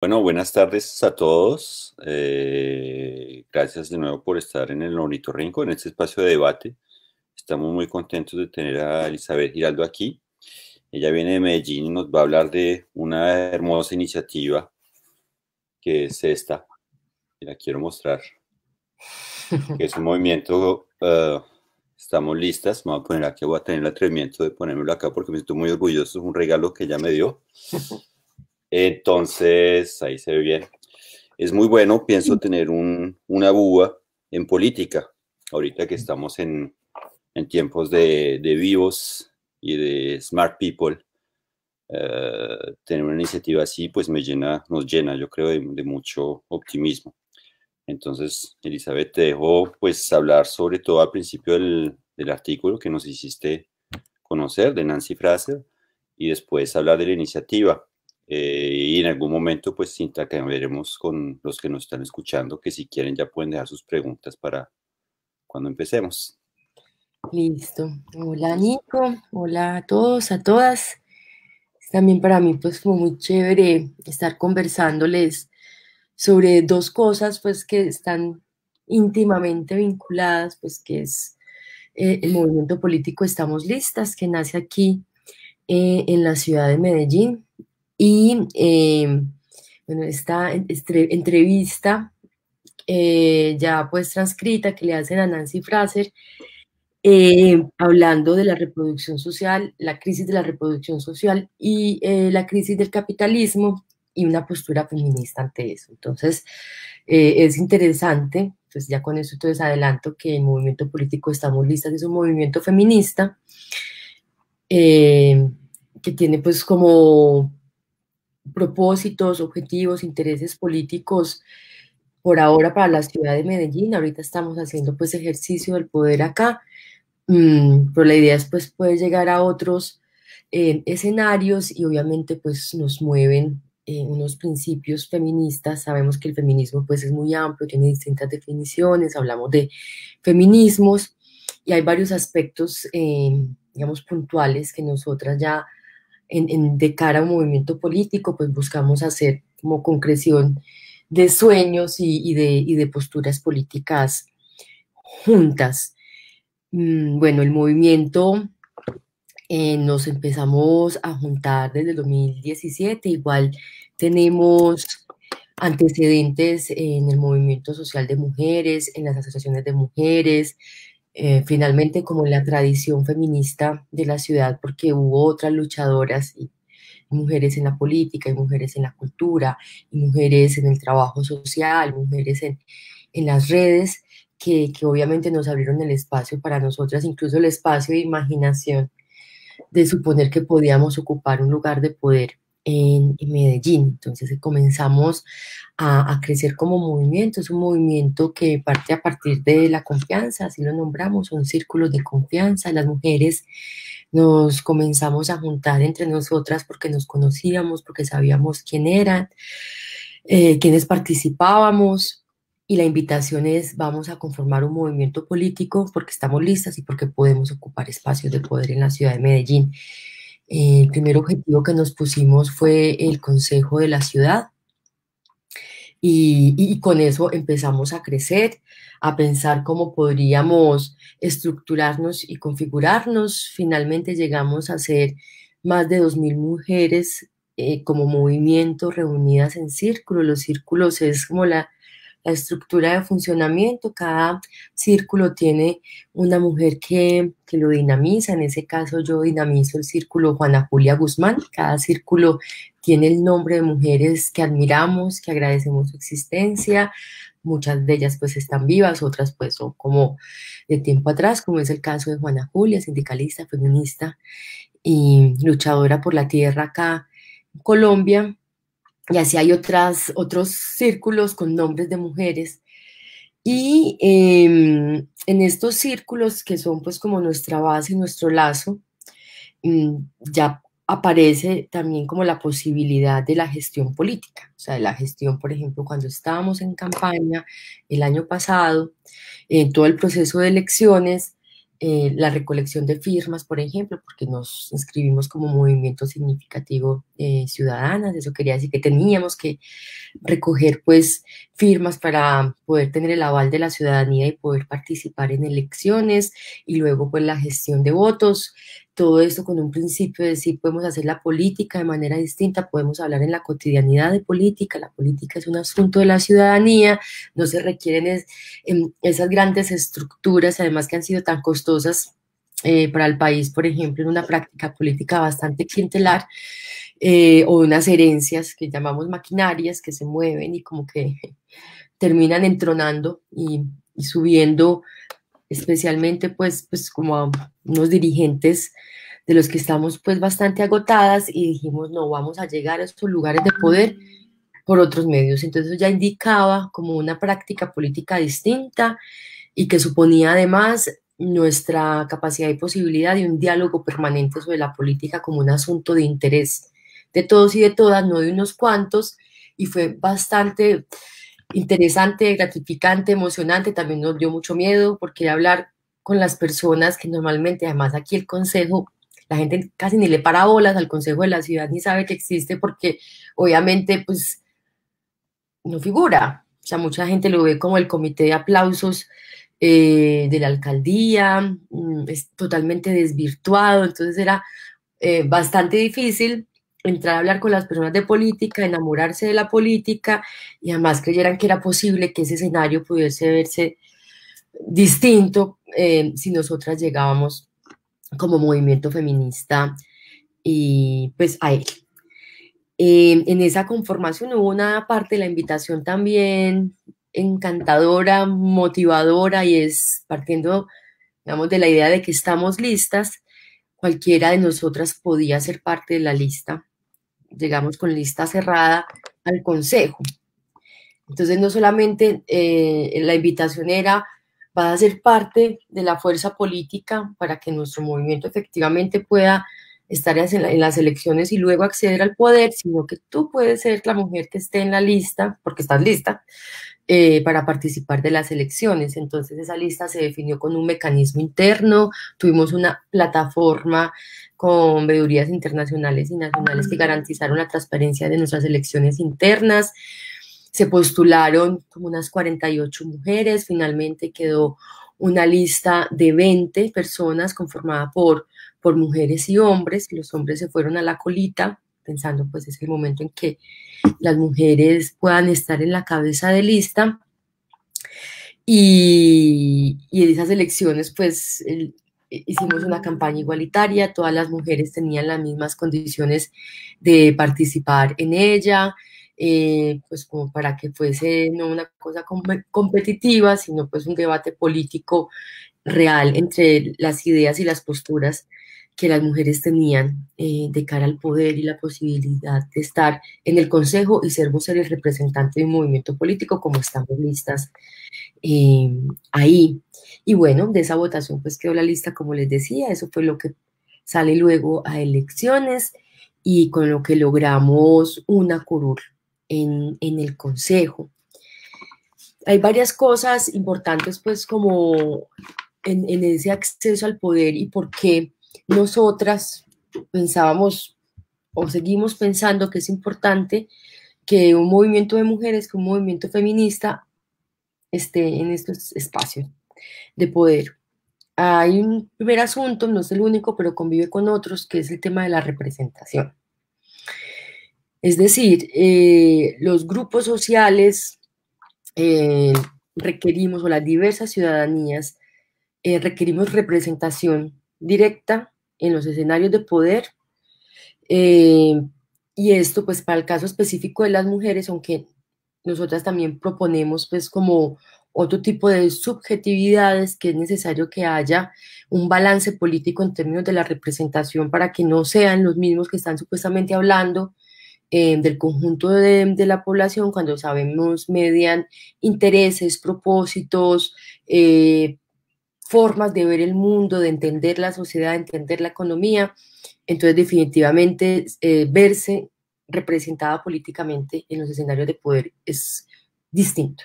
Bueno, buenas tardes a todos. Gracias de nuevo por estar en el Ornitorrinco, en este espacio de debate. Estamos muy contentos de tener a Elizabeth Giraldo aquí. Ella viene de Medellín y nos va a hablar de una hermosa iniciativa que es esta, que la quiero mostrar, que es un movimiento. Estamos listas. Me voy a poner aquí, voy a tener el atrevimiento de ponérmelo acá porque me siento muy orgulloso. Es un regalo que ella me dio. Entonces, ahí se ve bien. Es muy bueno, pienso, tener una búa en política, ahorita que estamos en tiempos de vivos y de smart people. Tener una iniciativa así, pues nos llena, yo creo, de mucho optimismo. Entonces, Elizabeth, te dejo pues hablar sobre todo al principio del artículo que nos hiciste conocer de Nancy Fraser y después hablar de la iniciativa. Y en algún momento pues intercambiaremos con los que nos están escuchando, que si quieren ya pueden dejar sus preguntas para cuando empecemos. Listo. Hola ¿Listo? Nico, hola a todos, a todas. También para mí pues fue muy chévere estar conversándoles sobre dos cosas pues que están íntimamente vinculadas, pues que es el movimiento político Estamos Listas, que nace aquí en la ciudad de Medellín. Y bueno, esta entrevista ya pues transcrita que le hacen a Nancy Fraser, hablando de la reproducción social, la crisis de la reproducción social y la crisis del capitalismo y una postura feminista ante eso. Entonces, es interesante, pues ya con eso entonces adelanto que el movimiento político Estamos Listas es un movimiento feminista eh, que tiene pues como propósitos, objetivos, intereses políticos por ahora para la ciudad de Medellín. Ahorita estamos haciendo pues ejercicio del poder acá. Pero la idea es pues poder llegar a otros escenarios y obviamente pues nos mueven unos principios feministas. Sabemos que el feminismo pues es muy amplio, tiene distintas definiciones, hablamos de feminismos y hay varios aspectos, digamos, puntuales que nosotras ya de cara a un movimiento político pues buscamos hacer como concreción de sueños y de posturas políticas juntas. Bueno, el movimiento nos empezamos a juntar desde el 2017, igual tenemos antecedentes en el movimiento social de mujeres, en las asociaciones de mujeres, finalmente como en la tradición feminista de la ciudad, porque hubo otras luchadoras y mujeres en la política, y mujeres en la cultura, y mujeres en el trabajo social, mujeres en las redes, que obviamente nos abrieron el espacio para nosotras, incluso el espacio de imaginación, de suponer que podíamos ocupar un lugar de poder en Medellín. Entonces comenzamos a crecer como movimiento. Es un movimiento que parte a partir de la confianza, así lo nombramos, son círculos de confianza. Las mujeres nos comenzamos a juntar entre nosotras porque nos conocíamos, porque sabíamos quién eran, quiénes participábamos. Y la invitación es, vamos a conformar un movimiento político porque estamos listas y porque podemos ocupar espacios de poder en la ciudad de Medellín. El primer objetivo que nos pusimos fue el Consejo de la Ciudad y con eso empezamos a crecer, a pensar cómo podríamos estructurarnos y configurarnos. Finalmente llegamos a ser más de 2000 mujeres como movimiento reunidas en círculos. Los círculos es como la estructura de funcionamiento. Cada círculo tiene una mujer que lo dinamiza. En ese caso yo dinamizo el círculo Juana Julia Guzmán. Cada círculo tiene el nombre de mujeres que admiramos, que agradecemos su existencia. Muchas de ellas pues están vivas, otras pues son como de tiempo atrás, como es el caso de Juana Julia, sindicalista, feminista y luchadora por la tierra acá en Colombia. Y así hay otros círculos con nombres de mujeres. Y en estos círculos que son pues como nuestra base, nuestro lazo, ya aparece también como la posibilidad de la gestión política, o sea, de la gestión, por ejemplo, cuando estábamos en campaña el año pasado, en todo el proceso de elecciones, la recolección de firmas, por ejemplo, porque nos inscribimos como movimiento significativo ciudadanas. Eso quería decir que teníamos que recoger pues firmas para poder tener el aval de la ciudadanía y poder participar en elecciones, y luego pues la gestión de votos. Todo esto con un principio de si podemos hacer la política de manera distinta, podemos hablar en la cotidianidad de política. La política es un asunto de la ciudadanía, no se requieren esas grandes estructuras, además que han sido tan costosas para el país, por ejemplo, en una práctica política bastante clientelar, o unas herencias que llamamos maquinarias, que se mueven y como que terminan entronando y subiendo, especialmente pues como a unos dirigentes de los que estamos pues bastante agotadas, y dijimos, no, vamos a llegar a estos lugares de poder por otros medios. Entonces eso ya indicaba como una práctica política distinta, y que suponía además nuestra capacidad y posibilidad de un diálogo permanente sobre la política como un asunto de interés de todos y de todas, no de unos cuantos. Y fue bastante interesante, gratificante, emocionante. También nos dio mucho miedo porque hablar con las personas que normalmente, además aquí el consejo, la gente casi ni le para bolas al consejo de la ciudad, ni sabe que existe, porque obviamente pues no figura. O sea, mucha gente lo ve como el comité de aplausos de la alcaldía, es totalmente desvirtuado. Entonces era bastante difícil entrar a hablar con las personas de política, enamorarse de la política, y además creyeran que era posible que ese escenario pudiese verse distinto si nosotras llegábamos como movimiento feminista y pues a él. En esa conformación hubo una parte de la invitación también encantadora, motivadora, y es partiendo, digamos, de la idea de que estamos listas. Cualquiera de nosotras podía ser parte de la lista. Llegamos con lista cerrada al consejo. Entonces no solamente la invitación era, vas a ser parte de la fuerza política para que nuestro movimiento efectivamente pueda estar en las elecciones y luego acceder al poder, sino que tú puedes ser la mujer que esté en la lista, porque estás lista, para participar de las elecciones. Entonces esa lista se definió con un mecanismo interno, tuvimos una plataforma con veedurías internacionales y nacionales que garantizaron la transparencia de nuestras elecciones internas. Se postularon como unas 48 mujeres, finalmente quedó una lista de 20 personas conformada por mujeres y hombres. Los hombres se fueron a la colita, pensando pues es el momento en que las mujeres puedan estar en la cabeza de lista. Y en esas elecciones pues hicimos una campaña igualitaria, todas las mujeres tenían las mismas condiciones de participar en ella, pues como para que fuese no una cosa competitiva, sino pues un debate político real entre las ideas y las posturas que las mujeres tenían de cara al poder y la posibilidad de estar en el consejo y ser voz el representante de un movimiento político como estamos listas ahí. Y bueno, de esa votación pues quedó la lista, como les decía. Eso fue lo que sale luego a elecciones, y con lo que logramos una curul en el consejo. Hay varias cosas importantes pues como en ese acceso al poder, y por qué nosotras pensábamos o seguimos pensando que es importante que un movimiento de mujeres, que un movimiento feminista esté en estos espacios de poder. Hay un primer asunto, no es el único, pero convive con otros, que es el tema de la representación. Es decir, los grupos sociales requerimos, o las diversas ciudadanías, requerimos representación directa en los escenarios de poder, y esto pues para el caso específico de las mujeres, aunque nosotras también proponemos pues como otro tipo de subjetividades, que es necesario que haya un balance político en términos de la representación para que no sean los mismos que están supuestamente hablando del conjunto de la población, cuando sabemos median intereses, propósitos, formas de ver el mundo, de entender la sociedad, de entender la economía. Entonces definitivamente verse representada políticamente en los escenarios de poder es distinto.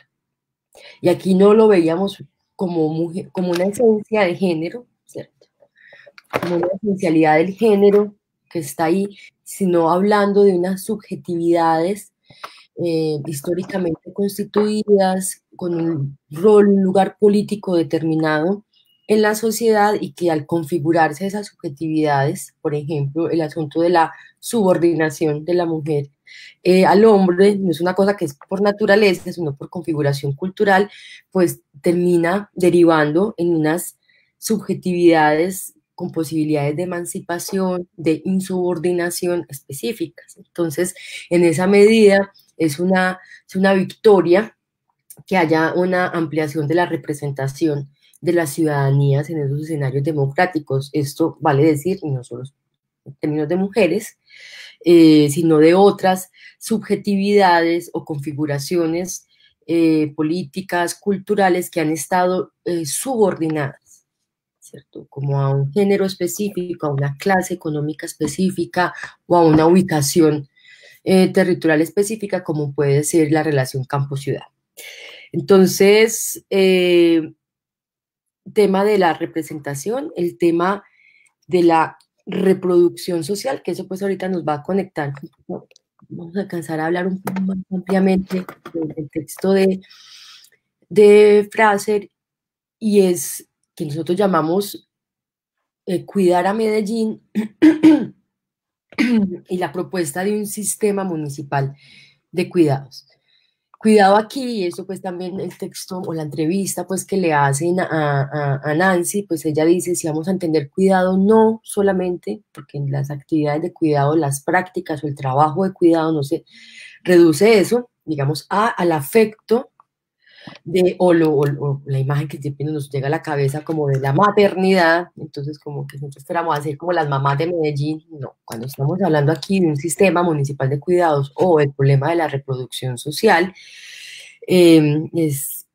Y aquí no lo veíamos como, mujer, como una esencia de género, ¿cierto? Como una esencialidad del género que está ahí, sino hablando de unas subjetividades históricamente constituidas, con un rol, un lugar político determinado en la sociedad y que al configurarse esas subjetividades, por ejemplo, el asunto de la subordinación de la mujer al hombre, no es una cosa que es por naturaleza, sino por configuración cultural, pues termina derivando en unas subjetividades con posibilidades de emancipación, de insubordinación específicas. Entonces, en esa medida, es una victoria que haya una ampliación de la representación de las ciudadanías en esos escenarios democráticos. Esto vale decir, no solo en términos de mujeres, sino de otras subjetividades o configuraciones políticas, culturales que han estado subordinadas, ¿cierto? Como a un género específico, a una clase económica específica o a una ubicación territorial específica, como puede ser la relación campo-ciudad. Entonces, tema de la representación, el tema de la reproducción social, que eso pues ahorita nos va a conectar, vamos a alcanzar a hablar un poco más ampliamente del texto de Fraser, y es que nosotros llamamos cuidar a Medellín y la propuesta de un sistema municipal de cuidados. Cuidado aquí, y eso pues también el texto o la entrevista pues que le hacen a Nancy, pues ella dice, si vamos a entender cuidado, no solamente, porque en las actividades de cuidado, las prácticas o el trabajo de cuidado no se reduce eso, digamos, al afecto o la imagen que siempre nos llega a la cabeza como de la maternidad, entonces como que nosotros fuéramos a ser como las mamás de Medellín, no, cuando estamos hablando aquí de un sistema municipal de cuidados o el problema de la reproducción social, es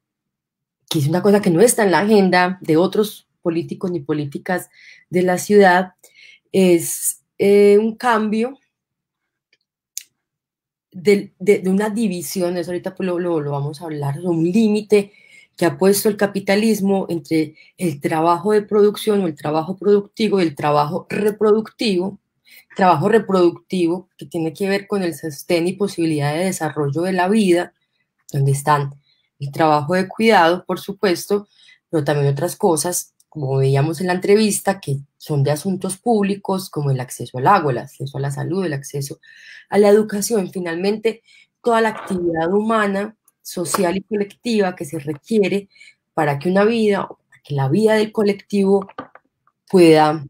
que es una cosa que no está en la agenda de otros políticos ni políticas de la ciudad, es un cambio de una división, eso ahorita pues lo vamos a hablar, un límite que ha puesto el capitalismo entre el trabajo de producción o el trabajo productivo y el trabajo reproductivo que tiene que ver con el sostén y posibilidad de desarrollo de la vida, donde están el trabajo de cuidado, por supuesto, pero también otras cosas, como veíamos en la entrevista, que son de asuntos públicos, como el acceso al agua, el acceso a la salud, el acceso a la educación, finalmente toda la actividad humana, social y colectiva que se requiere para que una vida, para que la vida del colectivo pueda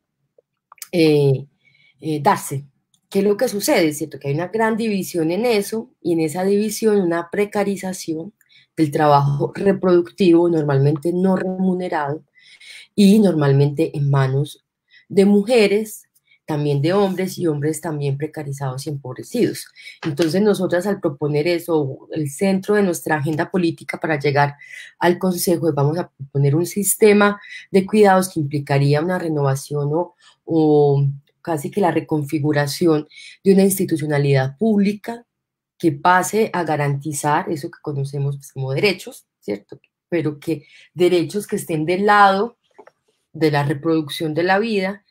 darse. ¿Qué es lo que sucede? Es cierto que hay una gran división en eso, y en esa división una precarización del trabajo reproductivo, normalmente no remunerado, y normalmente en manos de mujeres, también de hombres, y hombres también precarizados y empobrecidos. Entonces nosotras, al proponer eso, el centro de nuestra agenda política para llegar al Consejo, vamos a proponer un sistema de cuidados que implicaría una renovación o casi que la reconfiguración de una institucionalidad pública que pase a garantizar eso que conocemos pues, como derechos, ¿cierto? Pero que derechos que estén del lado de la reproducción de la vida,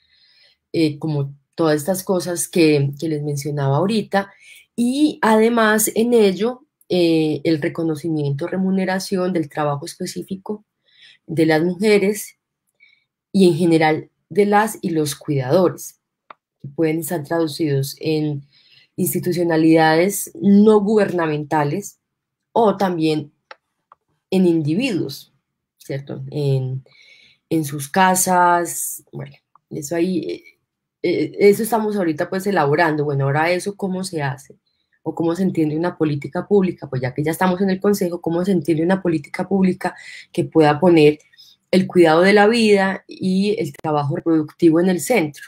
como todas estas cosas que les mencionaba ahorita, y además en ello el reconocimiento, remuneración del trabajo específico de las mujeres y en general de las y los cuidadores, que pueden estar traducidos en institucionalidades no gubernamentales o también en individuos, ¿cierto? En sus casas, bueno, eso ahí, eso estamos ahorita pues elaborando, bueno, ahora eso cómo se hace o cómo se entiende una política pública, pues ya que ya estamos en el Consejo, cómo se entiende una política pública que pueda poner el cuidado de la vida y el trabajo reproductivo en el centro,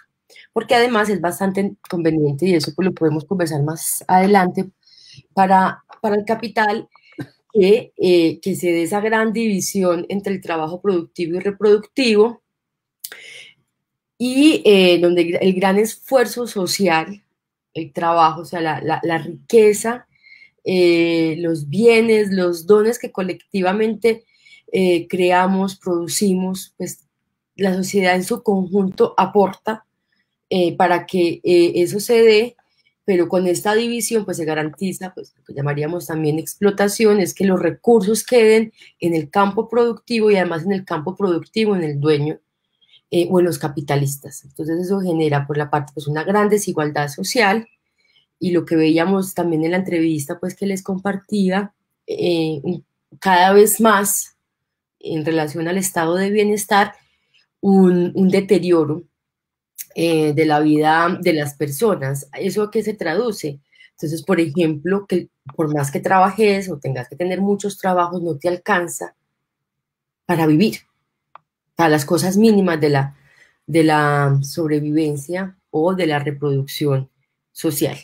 porque además es bastante conveniente, y eso pues lo podemos conversar más adelante, para el capital, que se dé esa gran división entre el trabajo productivo y reproductivo, y donde el gran esfuerzo social, el trabajo, o sea, la riqueza, los bienes, los dones que colectivamente creamos, producimos, pues la sociedad en su conjunto aporta para que eso se dé, pero con esta división pues se garantiza, pues lo que llamaríamos también explotación, es que los recursos queden en el campo productivo y además en el campo productivo, en el dueño o en los capitalistas. Entonces eso genera por la parte pues una gran desigualdad social y lo que veíamos también en la entrevista pues que les compartía, cada vez más en relación al estado de bienestar, un deterioro de la vida de las personas. ¿Eso a qué se traduce? Entonces, por ejemplo, que por más que trabajes o tengas que tener muchos trabajos, no te alcanza para vivir, para las cosas mínimas de la sobrevivencia o de la reproducción social.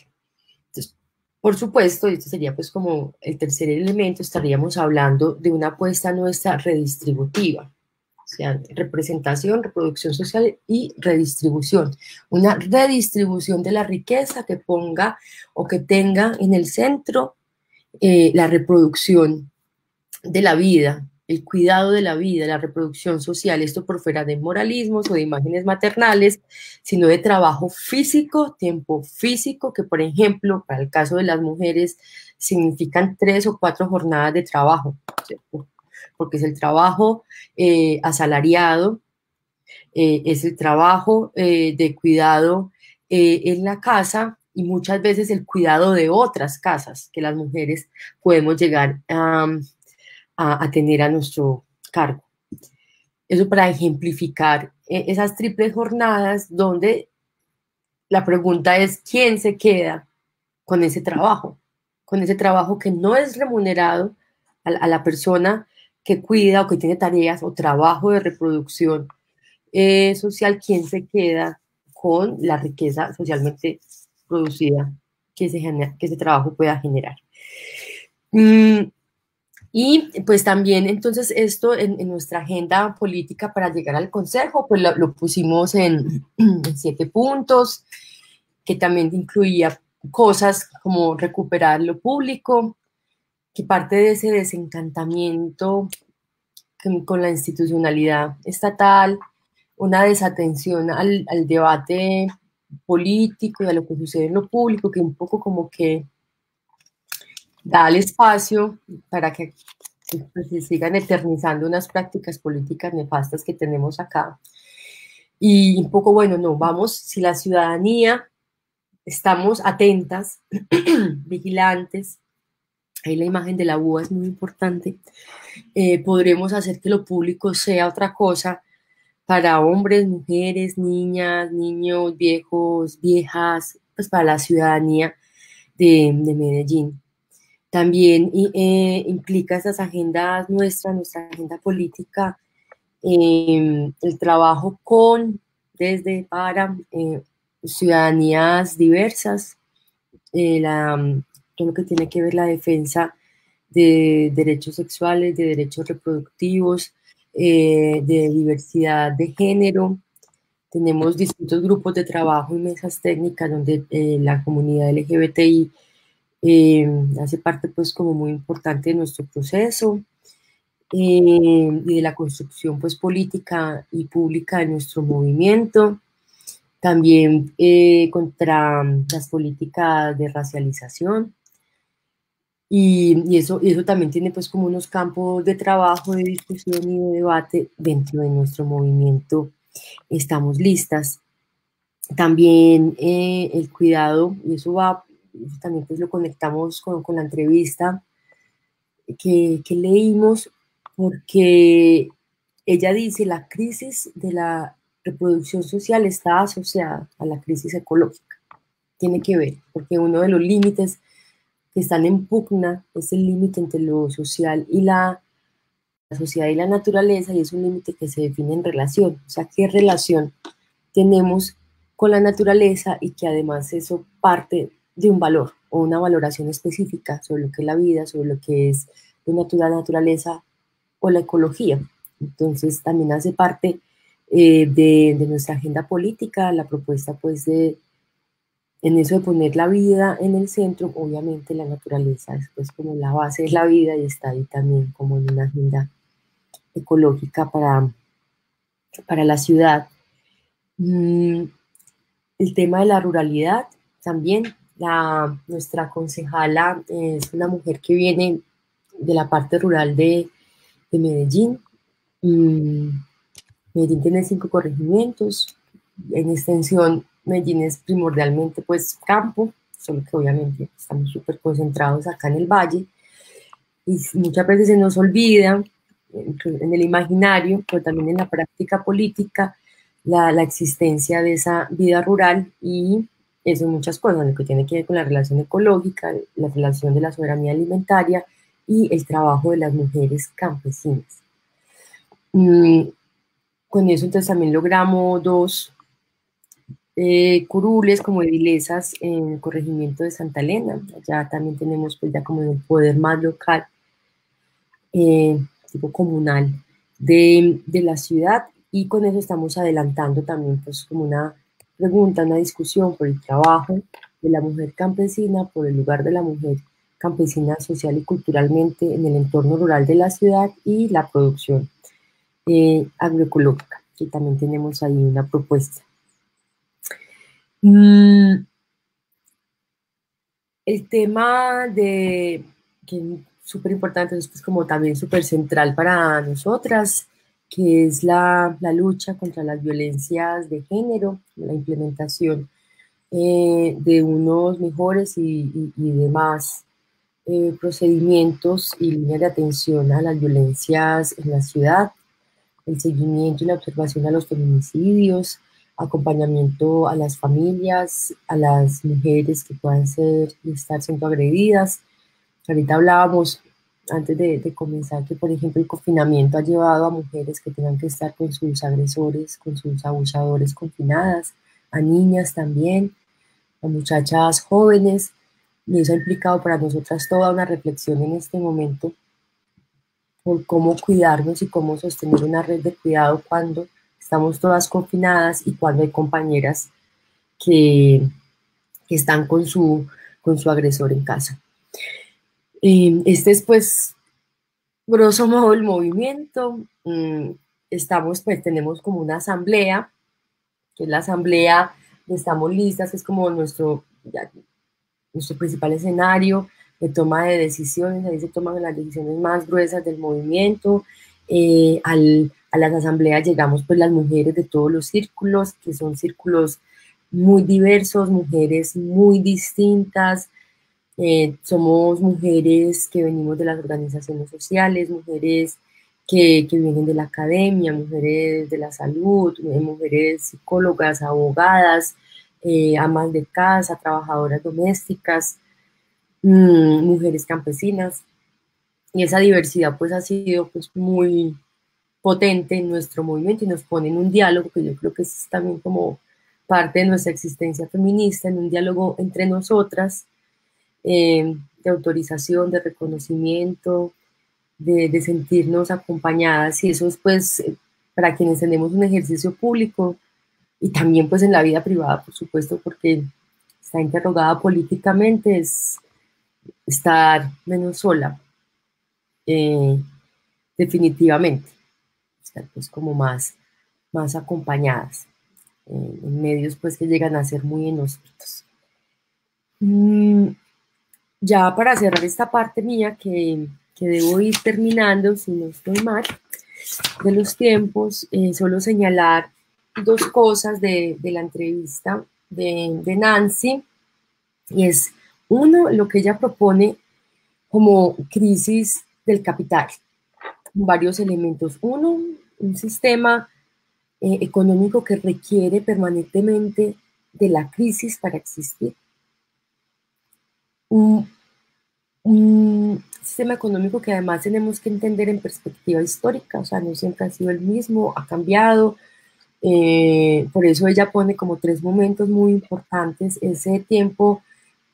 Entonces, por supuesto, y esto sería pues como el tercer elemento, estaríamos hablando de una apuesta nuestra redistributiva. O sea, representación, reproducción social y redistribución. Una redistribución de la riqueza que ponga o que tenga en el centro la reproducción de la vida, el cuidado de la vida, la reproducción social, esto por fuera de moralismos o de imágenes maternales, sino de trabajo físico, tiempo físico, que por ejemplo, para el caso de las mujeres, significan 3 o 4 jornadas de trabajo, ¿cierto? Porque es el trabajo asalariado, es el trabajo de cuidado en la casa y muchas veces el cuidado de otras casas que las mujeres podemos llegar a tener a nuestro cargo. Eso para ejemplificar esas triples jornadas donde la pregunta es ¿quién se queda con ese trabajo? Con ese trabajo que no es remunerado a la persona que cuida o que tiene tareas o trabajo de reproducción social, ¿quién se queda con la riqueza socialmente producida que ese trabajo pueda generar? Y pues también entonces esto en nuestra agenda política para llegar al Consejo, pues lo pusimos en 7 puntos, que también incluía cosas como recuperar lo público, que parte de ese desencantamiento con la institucionalidad estatal, una desatención al debate político y a lo que sucede en lo público, que un poco como que da el espacio para que pues, se sigan eternizando unas prácticas políticas nefastas que tenemos acá. Y un poco, bueno, no, vamos, si la ciudadanía estamos atentas, vigilantes, ahí la imagen de la UA es muy importante, podremos hacer que lo público sea otra cosa para hombres, mujeres, niñas, niños, viejos, viejas, pues para la ciudadanía de Medellín. También implica esas agendas nuestras, nuestra agenda política, el trabajo con, desde, para ciudadanías diversas, todo lo que tiene que ver la defensa de derechos sexuales, de derechos reproductivos, de diversidad de género. Tenemos distintos grupos de trabajo y mesas técnicas donde la comunidad LGBTI hace parte pues como muy importante de nuestro proceso y de la construcción pues política y pública de nuestro movimiento. También contra las políticas de racialización. Y eso también tiene pues como unos campos de trabajo, de discusión y de debate dentro de nuestro movimiento. Estamos listas. También el cuidado, y eso va, eso también pues lo conectamos con la entrevista que leímos, porque ella dice la crisis de la reproducción social está asociada a la crisis ecológica. Tiene que ver, porque uno de los límites que están en pugna es el límite entre lo social y la sociedad y la naturaleza, y es un límite que se define en relación, o sea, qué relación tenemos con la naturaleza y que además eso parte de un valor o una valoración específica sobre lo que es la vida, sobre lo que es la naturaleza o la ecología. Entonces también hace parte de nuestra agenda política, la propuesta pues de en eso de poner la vida en el centro, obviamente la naturaleza es pues como la base de la vida y está ahí también como en una agenda ecológica para la ciudad. El tema de la ruralidad también. Nuestra concejala es una mujer que viene de la parte rural de Medellín. Medellín tiene 5 corregimientos. En extensión, Medellín es primordialmente pues campo, solo que obviamente estamos súper concentrados acá en el valle. Y muchas veces se nos olvida en el imaginario, pero también en la práctica política, la existencia de esa vida rural, y eso en muchas cosas, lo que tiene que ver con la relación ecológica, la relación de la soberanía alimentaria y el trabajo de las mujeres campesinas. Con eso entonces también logramos 2 curules como edilesas en el corregimiento de Santa Elena. Ya también tenemos pues ya como el poder más local, tipo comunal de la ciudad, y con eso estamos adelantando también pues como una pregunta, una discusión por el trabajo de la mujer campesina, por el lugar de la mujer campesina social y culturalmente en el entorno rural de la ciudad, y la producción agroecológica, que también tenemos ahí una propuesta. El tema de, que es súper importante, es pues como también súper central para nosotras, que es la lucha contra las violencias de género, la implementación de unos mejores y demás procedimientos y líneas de atención a las violencias en la ciudad, el seguimiento y la observación a los feminicidios, acompañamiento a las familias, a las mujeres que puedan estar siendo agredidas. Ahorita hablábamos, antes de comenzar, que por ejemplo el confinamiento ha llevado a mujeres que tengan que estar con sus agresores, con sus abusadores confinadas, a niñas también, a muchachas jóvenes, y eso ha implicado para nosotras toda una reflexión en este momento por cómo cuidarnos y cómo sostener una red de cuidado cuando estamos todas confinadas y cuando hay compañeras que están con su agresor en casa. Este es pues, grosso modo, el movimiento. Estamos, pues tenemos como una asamblea, que es la asamblea de Estamos Listas, que es como nuestro principal escenario de toma de decisiones. Ahí se toman las decisiones más gruesas del movimiento. A las asambleas llegamos pues las mujeres de todos los círculos, que son círculos muy diversos, mujeres muy distintas. Somos mujeres que venimos de las organizaciones sociales, mujeres que vienen de la academia, mujeres de la salud, mujeres psicólogas, abogadas, amas de casa, trabajadoras domésticas, mujeres campesinas. Y esa diversidad pues ha sido pues muy potente en nuestro movimiento y nos pone en un diálogo que yo creo que es también como parte de nuestra existencia feminista, en un diálogo entre nosotras, de autorización, de reconocimiento, de sentirnos acompañadas, y eso es pues para quienes tenemos un ejercicio público y también pues en la vida privada, por supuesto, porque está interrogada políticamente, es estar menos sola, definitivamente, estar pues como más acompañadas en medios pues que llegan a ser muy inhóspitos. Ya para cerrar esta parte mía, que debo ir terminando, si no estoy mal, de los tiempos, solo señalar 2 cosas de la entrevista de Nancy, y es, uno, lo que ella propone como crisis del capital, varios elementos. Uno, un sistema económico que requiere permanentemente de la crisis para existir. Un sistema económico que además tenemos que entender en perspectiva histórica, o sea, no siempre ha sido el mismo, ha cambiado. Por eso ella pone como 3 momentos muy importantes: ese tiempo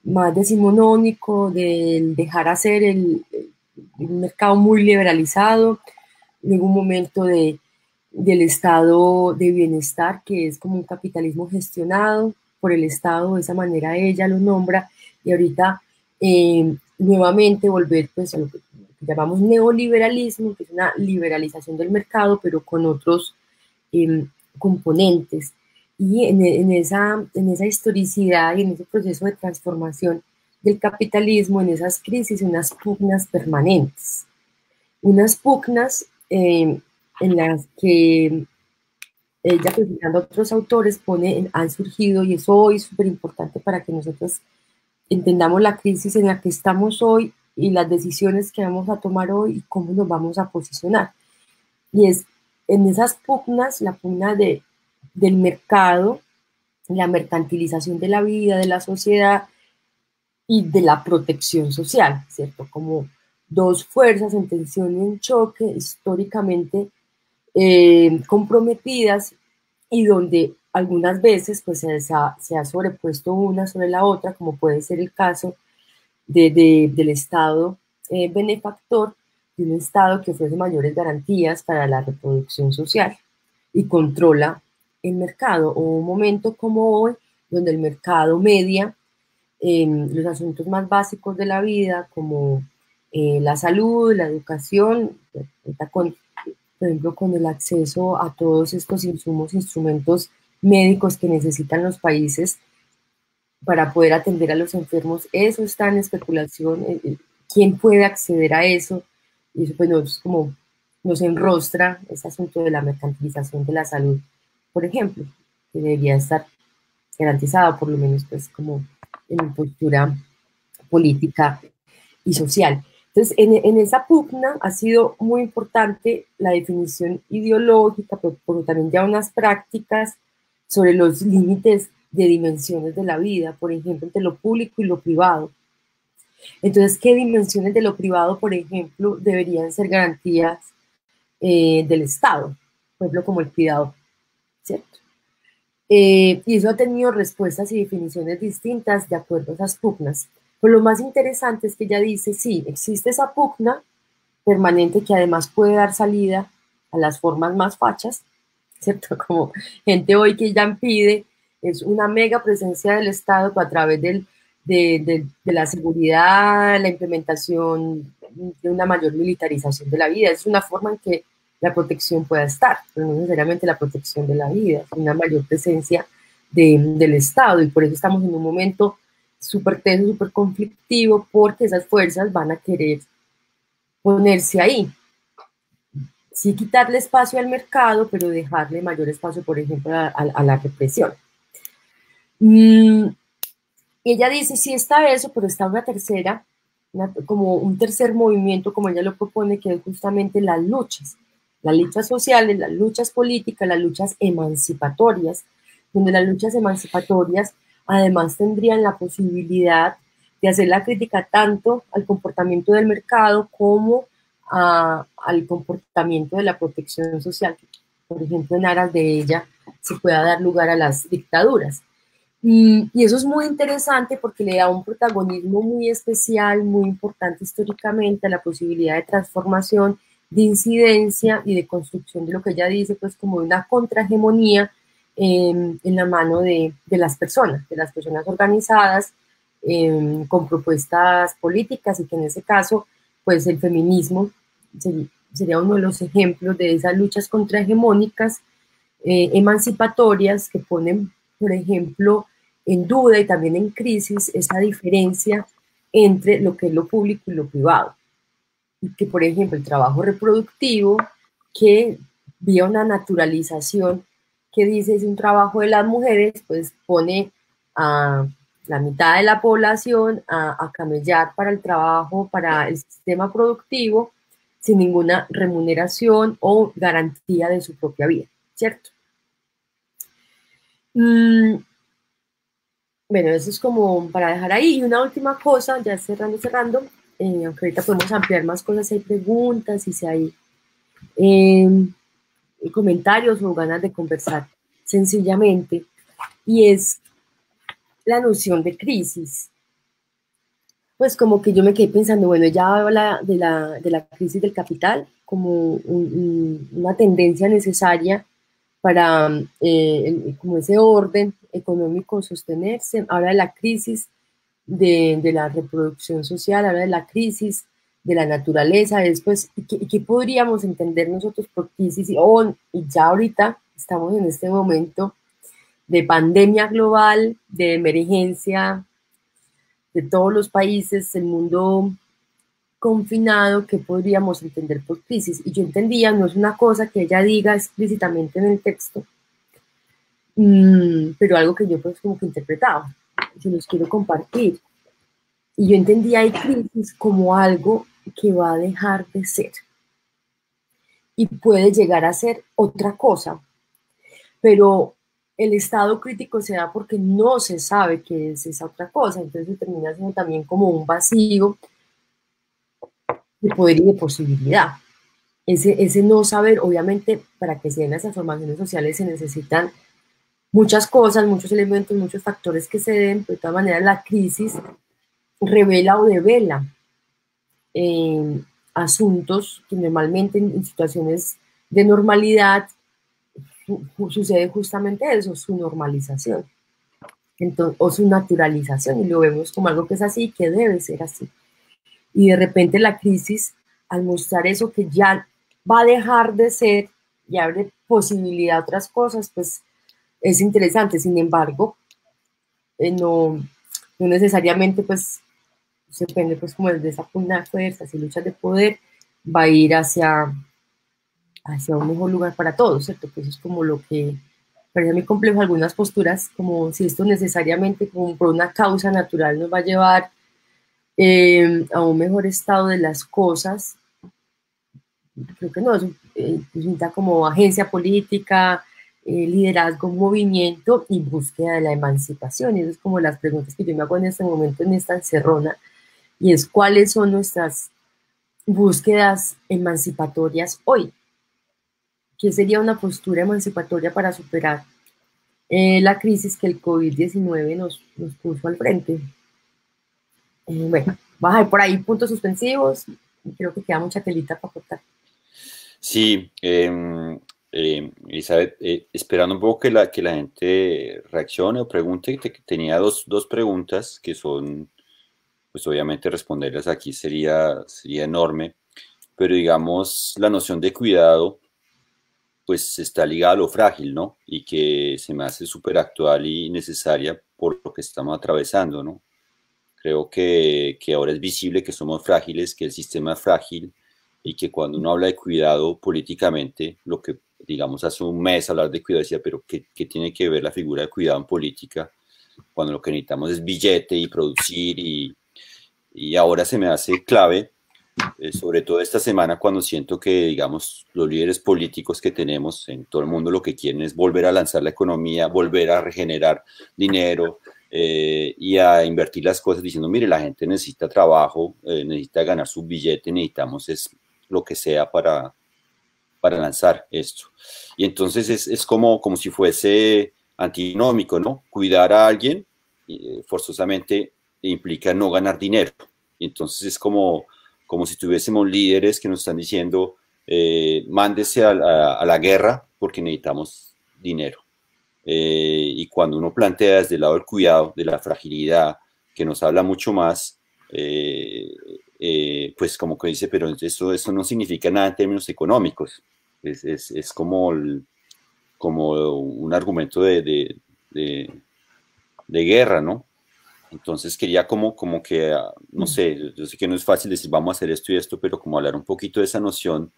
más decimonónico del dejar hacer el mercado muy liberalizado, luego un momento del estado de bienestar, que es como un capitalismo gestionado por el Estado, de esa manera ella lo nombra, y ahorita nuevamente volver pues a lo que llamamos neoliberalismo, que es una liberalización del mercado, pero con otros componentes. Y en esa historicidad y en ese proceso de transformación del capitalismo, en esas crisis, unas pugnas permanentes. Unas pugnas en las que ella, presentando a otros autores, han surgido, y eso hoy es súper importante para que nosotros entendamos la crisis en la que estamos hoy y las decisiones que vamos a tomar hoy y cómo nos vamos a posicionar. Y es en esas pugnas, la pugna del mercado, la mercantilización de la vida, de la sociedad y de la protección social, ¿cierto? Como dos fuerzas en tensión y en choque históricamente comprometidas, y donde algunas veces pues, se ha sobrepuesto una sobre la otra, como puede ser el caso del Estado benefactor, de un Estado que ofrece mayores garantías para la reproducción social y controla el mercado, o un momento como hoy, donde el mercado media los asuntos más básicos de la vida, como la salud, la educación, por ejemplo, con el acceso a todos estos insumos, instrumentos médicos que necesitan los países para poder atender a los enfermos. Eso está en especulación. ¿Quién puede acceder a eso? Y eso pues nos enrostra ese asunto de la mercantilización de la salud, por ejemplo, que debería estar garantizado, por lo menos pues como en postura política y social. Entonces, en esa pugna ha sido muy importante la definición ideológica, pero también ya unas prácticas sobre los límites de dimensiones de la vida, por ejemplo, entre lo público y lo privado. Entonces, ¿qué dimensiones de lo privado, por ejemplo, deberían ser garantías del Estado? Por ejemplo, como el cuidado, ¿cierto? Y eso ha tenido respuestas y definiciones distintas de acuerdo a esas pugnas. Pero lo más interesante es que ella dice, sí, existe esa pugna permanente que además puede dar salida a las formas más fachas, ¿cierto? Como gente hoy que ya impide, es una mega presencia del Estado a través de la seguridad, la implementación de una mayor militarización de la vida. Es una forma en que la protección pueda estar, pero no necesariamente la protección de la vida, es una mayor presencia del Estado, y por eso estamos en un momento súper tenso, súper conflictivo, porque esas fuerzas van a querer ponerse ahí. Sí, quitarle espacio al mercado, pero dejarle mayor espacio, por ejemplo, a la represión. Ella dice, sí está eso, pero está una tercera, como un tercer movimiento, como ella lo propone, que es justamente las luchas sociales, las luchas políticas, las luchas emancipatorias, donde las luchas emancipatorias además tendrían la posibilidad de hacer la crítica tanto al comportamiento del mercado como al comportamiento de la protección social, que, por ejemplo, en aras de ella se pueda dar lugar a las dictaduras. Y eso es muy interesante porque le da un protagonismo muy especial, muy importante históricamente, a la posibilidad de transformación, de incidencia y de construcción de lo que ella dice, pues como una contrahegemonía en la mano de las personas organizadas, con propuestas políticas, y que en ese caso, pues el feminismo sería uno de los ejemplos de esas luchas contrahegemónicas, emancipatorias, que ponen, por ejemplo, en duda y también en crisis esa diferencia entre lo que es lo público y lo privado. Y que, por ejemplo, el trabajo reproductivo, que vía una naturalización que dice es un trabajo de las mujeres, pues pone a la mitad de la población a camellar para el trabajo, para el sistema productivo, sin ninguna remuneración o garantía de su propia vida, ¿cierto? Bueno, eso es como para dejar ahí. Y una última cosa, ya cerrando, aunque ahorita podemos ampliar más cosas, si hay preguntas y si hay comentarios o ganas de conversar sencillamente, y es la noción de crisis. Pues como que yo me quedé pensando, bueno, ella habla de la crisis del capital como una tendencia necesaria para como ese orden económico sostenerse. Habla de la crisis de la reproducción social, habla de la crisis de la naturaleza. Después, ¿y qué podríamos entender nosotros por crisis? Y ya ahorita estamos en este momento de pandemia global, de emergencia de todos los países, el mundo confinado, ¿qué podríamos entender por crisis? Y yo entendía, no es una cosa que ella diga explícitamente en el texto, pero algo que yo pues como que interpretaba, se los quiero compartir. Y yo entendía ahí crisis como algo que va a dejar de ser y puede llegar a ser otra cosa, pero el estado crítico se da porque no se sabe qué es esa otra cosa, entonces se termina siendo también como un vacío de poder y de posibilidad. Ese no saber, obviamente, para que se den las transformaciones sociales se necesitan muchas cosas, muchos elementos, muchos factores que se den, pero de todas maneras la crisis revela o devela asuntos que normalmente en situaciones de normalidad sucede justamente eso, su normalización. Entonces, o su naturalización, y lo vemos como algo que es así, que debe ser así. Y de repente la crisis, al mostrar eso que ya va a dejar de ser y abre posibilidad a otras cosas, pues es interesante. Sin embargo, no necesariamente pues se depende pues como de esa pugna de fuerzas y luchas de poder, va a ir hacia un mejor lugar para todos, ¿cierto? Que eso es como lo que parece muy complejo, algunas posturas, como si esto necesariamente como por una causa natural nos va a llevar a un mejor estado de las cosas. Creo que no, necesita como agencia política, liderazgo, movimiento y búsqueda de la emancipación. Y eso es como las preguntas que yo me hago en este momento en esta encerrona, y es cuáles son nuestras búsquedas emancipatorias hoy. ¿Qué sería una postura emancipatoria para superar la crisis que el COVID-19 nos puso al frente? Bueno, vas a ver por ahí puntos suspensivos, y creo que queda mucha telita para cortar. Sí, Elizabeth, esperando un poco que la gente reaccione o pregunte, tenía dos preguntas que son, pues obviamente responderlas aquí sería enorme, pero digamos, la noción de cuidado, pues está ligada a lo frágil, ¿no? Y que se me hace súper actual y necesaria por lo que estamos atravesando, ¿no? Creo que ahora es visible que somos frágiles, que el sistema es frágil y que cuando uno habla de cuidado políticamente, lo que digamos hace un mes hablar de cuidado decía, pero ¿qué tiene que ver la figura de cuidado en política? Cuando lo que necesitamos es billete y producir y ahora se me hace clave, sobre todo esta semana cuando siento que, digamos, los líderes políticos que tenemos en todo el mundo lo que quieren es volver a lanzar la economía, volver a regenerar dinero, y a invertir las cosas diciendo, mire, la gente necesita trabajo, necesita ganar su billete, necesitamos es lo que sea para lanzar esto. Y entonces es como si fuese antinómico, ¿no? Cuidar a alguien forzosamente implica no ganar dinero. Y entonces es como si tuviésemos líderes que nos están diciendo, mándese a la guerra porque necesitamos dinero. Y cuando uno plantea desde el lado del cuidado, de la fragilidad, que nos habla mucho más, pues como que dice, pero eso no significa nada en términos económicos. Es como un argumento de guerra, ¿no? Entonces quería como que, no sé, yo sé que no es fácil decir vamos a hacer esto y esto, pero como hablar un poquito de esa noción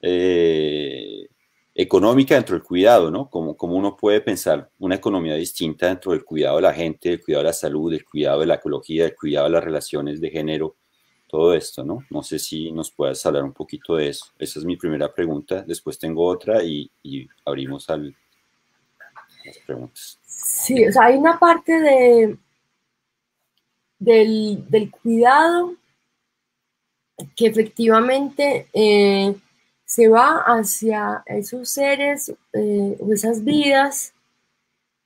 eh, económica dentro del cuidado, ¿no? Como uno puede pensar una economía distinta dentro del cuidado de la gente, del cuidado de la salud, del cuidado de la ecología, del cuidado de las relaciones de género, todo esto, ¿no? No sé si nos puedas hablar un poquito de eso. Esa es mi primera pregunta. Después tengo otra y abrimos las preguntas. Sí, o sea, hay una parte del cuidado que efectivamente se va hacia esos seres o esas vidas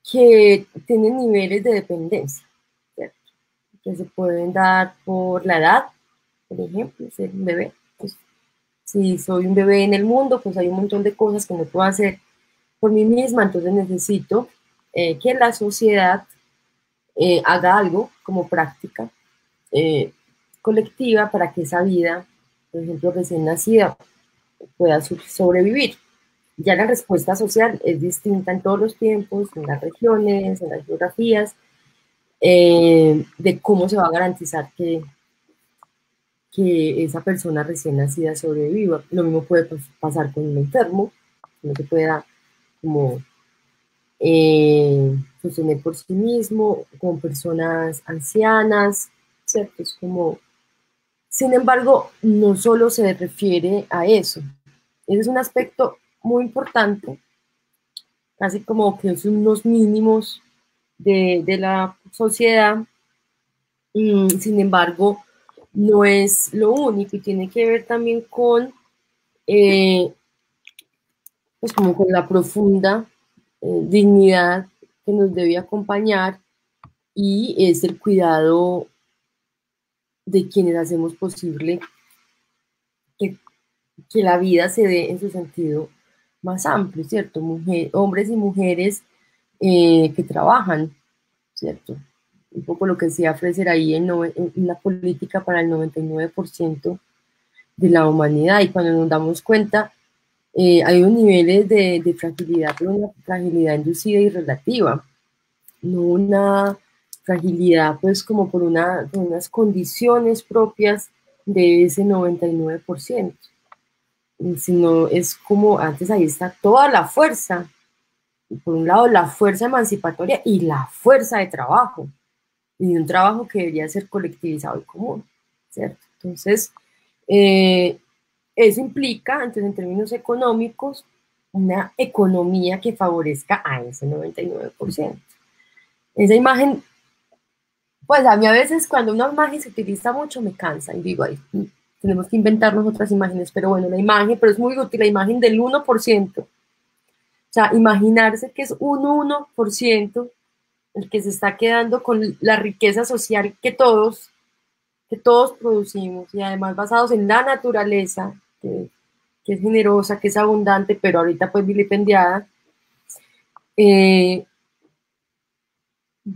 que tienen niveles de dependencia, ¿cierto? Que se pueden dar por la edad, por ejemplo, ser un bebé. Pues, si soy un bebé en el mundo, pues hay un montón de cosas que no puedo hacer por mí misma, entonces necesito que la sociedad haga algo como práctica eh, colectiva para que esa vida, por ejemplo, recién nacida, pueda sobrevivir. Ya la respuesta social es distinta en todos los tiempos, en las regiones, en las geografías, de cómo se va a garantizar que esa persona recién nacida sobreviva. Lo mismo puede pasar con un enfermo, que no se pueda como sostener por sí mismo, con personas ancianas, ¿cierto? Es como, sin embargo, no solo se refiere a eso. Ese es un aspecto muy importante, casi como que son unos mínimos de la sociedad. Sin embargo, no es lo único y tiene que ver también con, eh, pues como con la profunda dignidad que nos debe acompañar y es el cuidado de quienes hacemos posible que, que la vida se dé en su sentido más amplio, ¿cierto? Hombres y mujeres que trabajan, ¿cierto? Un poco lo que decía Fraser ahí en la política para el 99% de la humanidad y cuando nos damos cuenta hay unos niveles de fragilidad, pero una fragilidad inducida y relativa, no una fragilidad pues como por unas condiciones propias de ese 99%, sino es como antes ahí está toda la fuerza, por un lado la fuerza emancipatoria y la fuerza de trabajo, y de un trabajo que debería ser colectivizado y común, ¿cierto? Entonces, eh, eso implica, entonces, en términos económicos, una economía que favorezca a ese 99%. Esa imagen, pues a mí a veces cuando una imagen se utiliza mucho me cansa y digo, ay, tenemos que inventarnos otras imágenes, pero bueno, la imagen, pero es muy útil, la imagen del 1%. O sea, imaginarse que es un 1% el que se está quedando con la riqueza social que todos producimos y además basados en la naturaleza, que es generosa, que es abundante, pero ahorita pues vilipendiada, eh,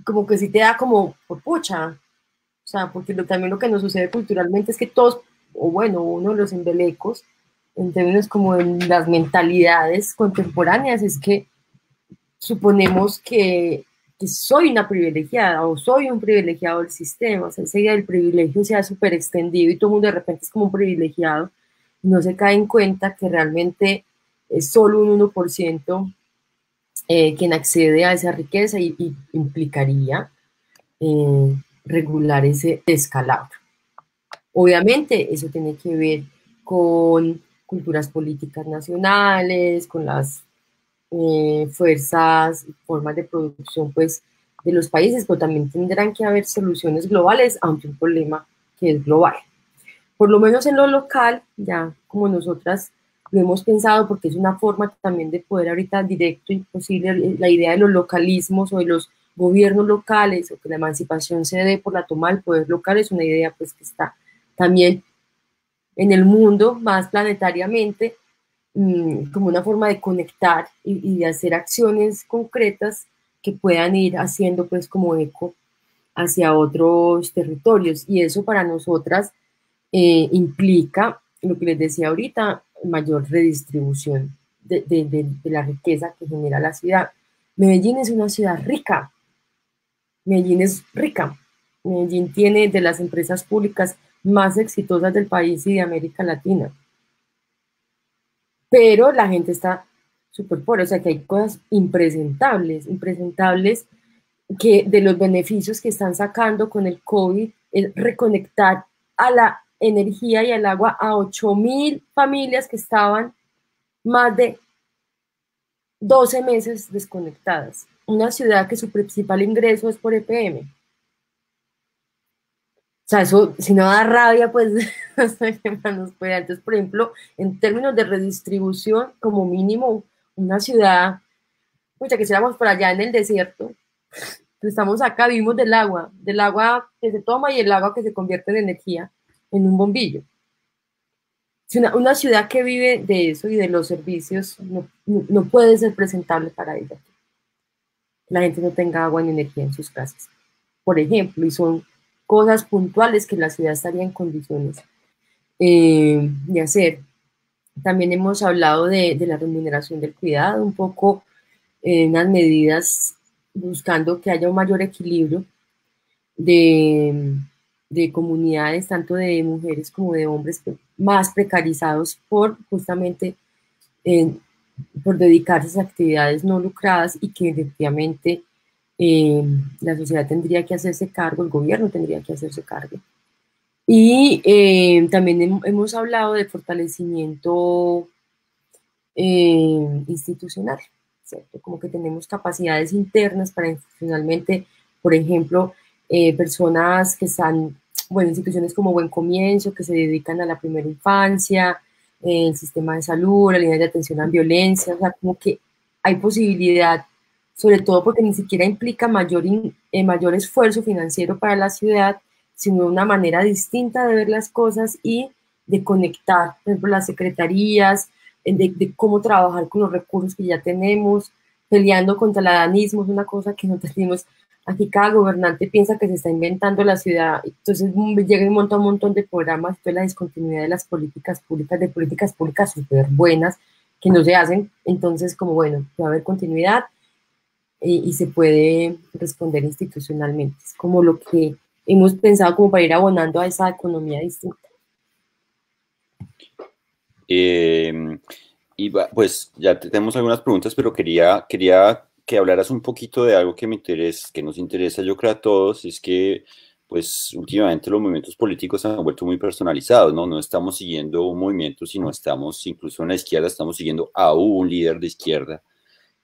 como que sí te da como por pucha, o sea, porque también lo que nos sucede culturalmente es que todos, o bueno, uno de los embelecos, en términos como en las mentalidades contemporáneas, es que suponemos que soy una privilegiada o soy un privilegiado del sistema, o sea, esa idea del privilegio se ha súper extendido y todo el mundo de repente es como un privilegiado, y no se cae en cuenta que realmente es solo un 1% quien accede a esa riqueza y implicaría regular ese descalabro. Obviamente eso tiene que ver con culturas políticas nacionales, con las fuerzas, formas de producción pues, de los países, pero también tendrán que haber soluciones globales ante un problema que es global. Por lo menos en lo local, ya como nosotras lo hemos pensado, porque es una forma también de poder ahorita directo y posible la idea de los localismos o de los gobiernos locales o que la emancipación se dé por la toma del poder local es una idea pues que está también en el mundo más planetariamente como una forma de conectar y de hacer acciones concretas que puedan ir haciendo pues como eco hacia otros territorios y eso para nosotras implica lo que les decía ahorita, mayor redistribución de la riqueza que genera la ciudad. Medellín es una ciudad rica, Medellín es rica, Medellín tiene de las empresas públicas más exitosas del país y de América Latina, pero la gente está súper pobre, o sea que hay cosas impresentables, impresentables que de los beneficios que están sacando con el COVID es reconectar a la energía y al agua a 8.000 familias que estaban más de 12 meses desconectadas. Una ciudad que su principal ingreso es por EPM. O sea, eso, si no da rabia, pues no sé qué más nos puede dar. Entonces, por ejemplo, en términos de redistribución, como mínimo, una ciudad, mucha que estuviéramos por allá en el desierto, estamos acá, vivimos del agua que se toma y el agua que se convierte en energía en un bombillo. Si una ciudad que vive de eso y de los servicios no puede ser presentable para ella. La gente no tenga agua ni energía en sus casas, por ejemplo, y son cosas puntuales que la ciudad estaría en condiciones de hacer. También hemos hablado de la remuneración del cuidado, un poco unas medidas buscando que haya un mayor equilibrio de, de comunidades, tanto de mujeres como de hombres, más precarizados por justamente eh, por dedicarse a esas actividades no lucradas y que efectivamente eh, la sociedad tendría que hacerse cargo, el gobierno tendría que hacerse cargo. Y también hemos hablado de fortalecimiento institucional, ¿cierto? Como que tenemos capacidades internas para institucionalmente, por ejemplo, personas que están, bueno, instituciones como Buen Comienzo, que se dedican a la primera infancia, el sistema de salud, la línea de atención a violencia, o sea, como que hay posibilidad, sobre todo porque ni siquiera implica mayor esfuerzo financiero para la ciudad, sino una manera distinta de ver las cosas y de conectar, por ejemplo, las secretarías, de cómo trabajar con los recursos que ya tenemos, peleando contra el adanismo, es una cosa que no tenemos. Aquí cada gobernante piensa que se está inventando la ciudad, entonces llega y monta un montón de programas, toda la discontinuidad de las políticas públicas súper buenas que no se hacen, entonces como bueno, va a haber continuidad y se puede responder institucionalmente. Es como lo que hemos pensado como para ir abonando a esa economía distinta. Eh, pues ya tenemos algunas preguntas, pero quería que hablaras un poquito de algo que me interesa, que nos interesa yo creo a todos, es que pues últimamente los movimientos políticos se han vuelto muy personalizados, ¿no? No estamos siguiendo un movimiento, sino estamos, incluso en la izquierda, estamos siguiendo a un líder de izquierda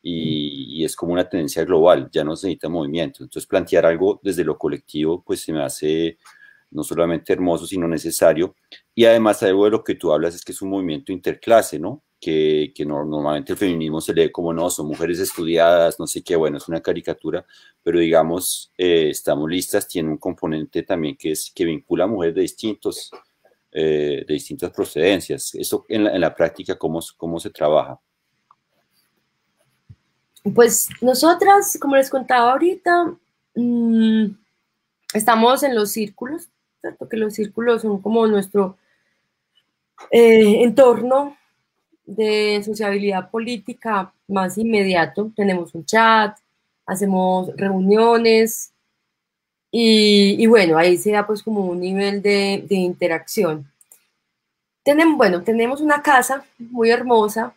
y es como una tendencia global, ya no se necesita movimiento. Entonces plantear algo desde lo colectivo, pues se me hace no solamente hermoso, sino necesario. Y además algo de lo que tú hablas es que es un movimiento interclase, ¿no? Que normalmente el feminismo se lee como no, son mujeres estudiadas, no sé qué, bueno, es una caricatura, pero digamos, estamos listas, tiene un componente también que vincula a mujeres de distintas procedencias. Eso en la práctica, ¿cómo se trabaja? Pues nosotras, como les contaba ahorita, mmm, estamos en los círculos, ¿cierto? Que los círculos son como nuestro entorno de sociabilidad política más inmediato. Tenemos un chat, hacemos reuniones y bueno, ahí se da pues como un nivel de interacción. Tenemos una casa muy hermosa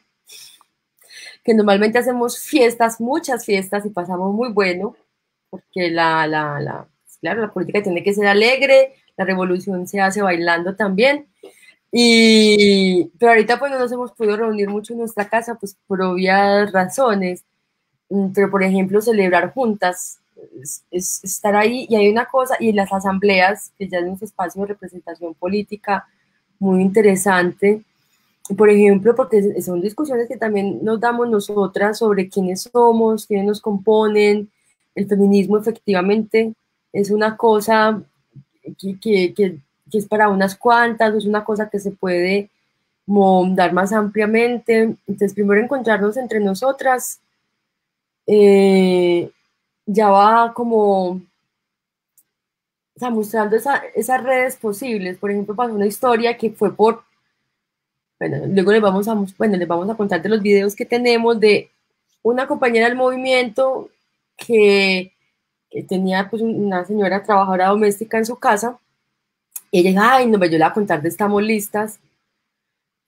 que normalmente hacemos fiestas, muchas fiestas y pasamos muy bueno, porque claro, la política tiene que ser alegre, la revolución se hace bailando también. Pero ahorita pues no nos hemos podido reunir mucho en nuestra casa, pues por obvias razones. Pero por ejemplo, celebrar juntas es estar ahí y hay una cosa, y las asambleas, que ya es un espacio de representación política muy interesante, por ejemplo, porque son discusiones que también nos damos nosotras sobre quiénes somos, quiénes nos componen. El feminismo efectivamente es una cosa que, que, que, que es para unas cuantas, es una cosa que se puede dar más ampliamente. Entonces, primero encontrarnos entre nosotras, eh, ya va como, o sea, mostrando esas redes posibles. Por ejemplo, pasó una historia que fue bueno, luego les vamos a contar de los videos que tenemos de una compañera del movimiento que, que tenía pues una señora trabajadora doméstica en su casa. Y ella dijo, ay, no, pues yo le voy a contar de Estamos Listas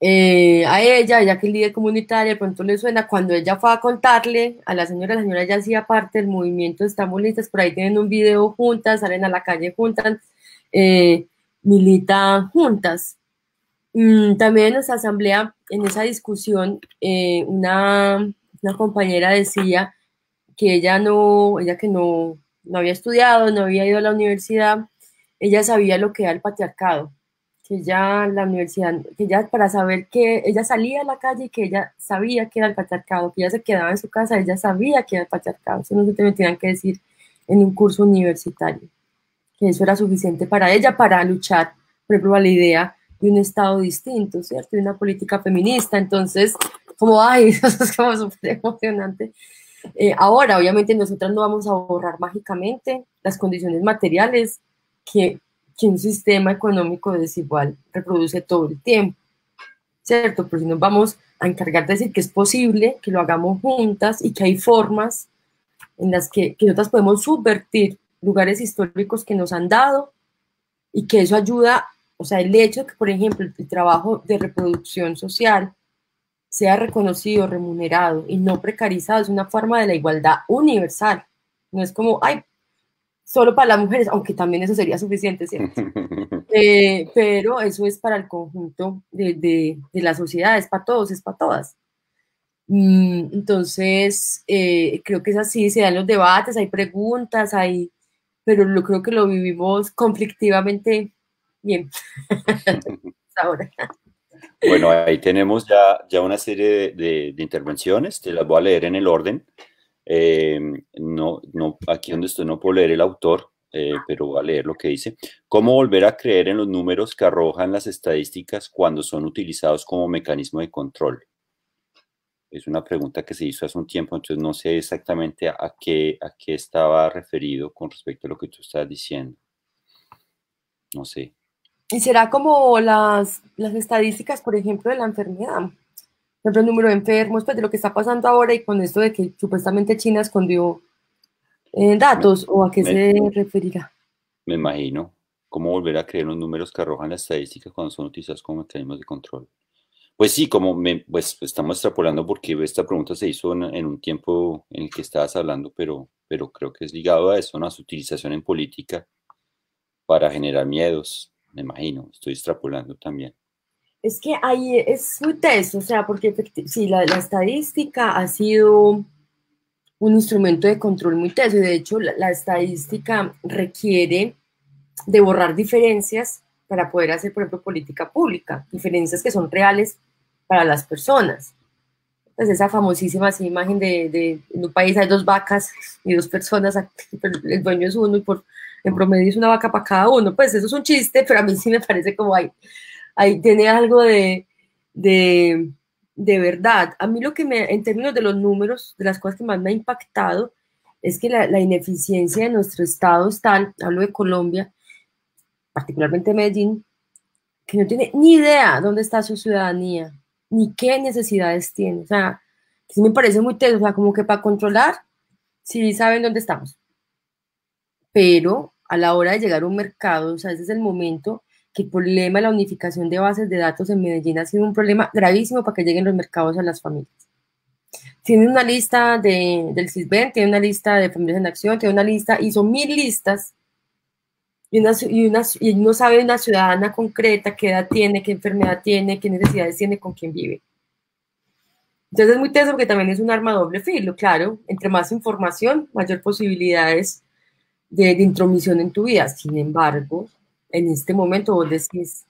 a ella que es líder comunitaria, de pronto le suena, cuando ella fue a contarle a la señora ya hacía parte del movimiento Estamos Listas, por ahí tienen un video juntas, salen a la calle juntas, eh, militan juntas. También en nuestra asamblea, en esa discusión, una compañera decía que ella que no había estudiado, no había ido a la universidad, ella sabía lo que era el patriarcado, que ella la universidad, que ella para saber que ella salía a la calle y que ella sabía que era el patriarcado, que ella se quedaba en su casa, ella sabía que era el patriarcado, eso no se te tenían que decir en un curso universitario, que eso era suficiente para ella para luchar, por ejemplo, a la idea de un Estado distinto, ¿cierto? De una política feminista, entonces, como, ay, eso es como súper emocionante. Ahora, obviamente, nosotras no vamos a borrar mágicamente las condiciones materiales que un sistema económico desigual reproduce todo el tiempo. ¿cierto? Pero si nos vamos a encargar de decir que es posible, que lo hagamos juntas y que hay formas en las que nosotras podemos subvertir lugares históricos que nos han dado y que eso ayuda, o sea, el hecho de que, por ejemplo, el trabajo de reproducción social sea reconocido, remunerado y no precarizado, es una forma de la igualdad universal. No es como, ay, solo para las mujeres, aunque también eso sería suficiente, ¿cierto? Pero eso es para el conjunto de la sociedad, es para todos, es para todas. Entonces, creo que es así, se dan los debates, hay preguntas, pero creo que lo vivimos conflictivamente bien ahora. Bueno, ahí tenemos ya una serie de intervenciones, te las voy a leer en el orden. Aquí donde estoy no puedo leer el autor, pero voy a leer lo que dice. ¿Cómo volver a creer en los números que arrojan las estadísticas cuando son utilizados como mecanismo de control? Es una pregunta que se hizo hace un tiempo, entonces no sé exactamente a qué estaba referido con respecto a lo que tú estás diciendo. No sé. Y será como las estadísticas, por ejemplo, de la enfermedad. Por ejemplo, el número de enfermos, pues de lo que está pasando ahora y con esto de que supuestamente China escondió Me, datos, ¿o a qué me- se referirá? me imagino. ¿Cómo volver a creer en los números que arrojan las estadísticas cuando son utilizados como mecanismos de control? Pues sí, pues estamos extrapolando porque esta pregunta se hizo en un tiempo en el que estabas hablando, pero creo que es ligado a eso, ¿no? A su utilización en política para generar miedos, me imagino. Estoy extrapolando también. Es que ahí es muy teso, o sea, porque sí, la estadística ha sido un instrumento de control muy teso y de hecho la estadística requiere de borrar diferencias para poder hacer, por ejemplo, política pública, diferencias que son reales para las personas. Pues esa famosísima así, imagen de en un país hay dos vacas y dos personas, pero el dueño es uno y en promedio es una vaca para cada uno. Pues eso es un chiste, pero a mí sí me parece como ahí tiene algo de, de verdad. A mí lo que en términos de los números, de las cosas que más me ha impactado, es que la ineficiencia de nuestro estado es tal, hablo de Colombia, particularmente Medellín, que no tiene ni idea dónde está su ciudadanía, ni qué necesidades tiene. O sea, sí me parece muy teso, o sea, como que para controlar, sí saben dónde estamos. Pero a la hora de llegar a un mercado, o sea, ese es el momento que el problema de la unificación de bases de datos en Medellín ha sido un problema gravísimo para que lleguen los mercados a las familias. Tiene una lista del CISBEN, tiene una lista de Familias en Acción, tiene una lista, hizo 1000 listas y no sabe una ciudadana concreta qué edad tiene, qué enfermedad tiene, qué necesidades tiene, con quién vive. Entonces es muy teso porque también es un arma a doble filo, claro. Entre más información, mayor posibilidades de intromisión en tu vida. Sin embargo, en este momento vos decís,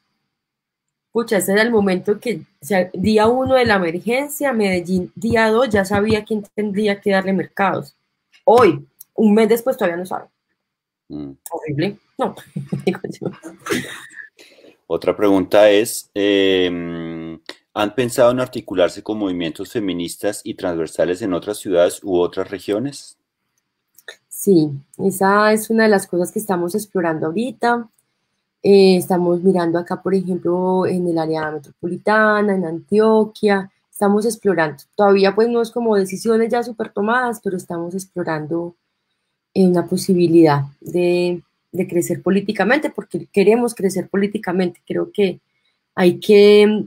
pucha, ese era el momento que, o sea, día 1 de la emergencia, Medellín, día 2 ya sabía quién tendría que darle mercados. Hoy, un mes después, todavía no sabe. Mm. Horrible. No, digo yo. Otra pregunta es, ¿han pensado en articularse con movimientos feministas y transversales en otras ciudades u otras regiones? Sí, esa es una de las cosas que estamos explorando ahorita. Estamos mirando acá, por ejemplo, en el área metropolitana, en Antioquia, estamos explorando. Todavía pues no es como decisiones ya súper tomadas, pero estamos explorando una posibilidad de crecer políticamente, porque queremos crecer políticamente. Creo que hay que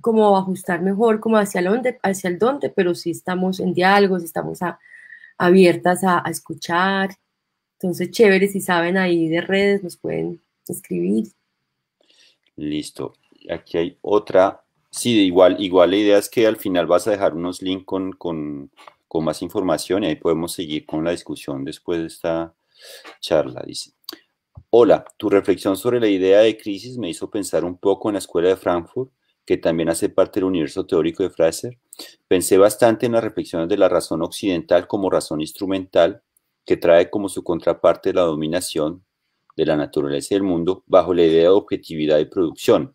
como ajustar mejor como hacia el dónde, pero sí estamos en diálogos, estamos abiertas a escuchar. Entonces, chévere, si saben ahí de redes, nos pueden escribir. Listo. Aquí hay otra. Sí, igual la idea es que al final vas a dejar unos links con más información y ahí podemos seguir con la discusión después de esta charla. Dice, hola, tu reflexión sobre la idea de crisis me hizo pensar un poco en la escuela de Frankfurt, que también hace parte del universo teórico de Fraser. Pensé bastante en las reflexiones de la razón occidental como razón instrumental, que trae como su contraparte la dominación de la naturaleza y del mundo bajo la idea de objetividad y producción,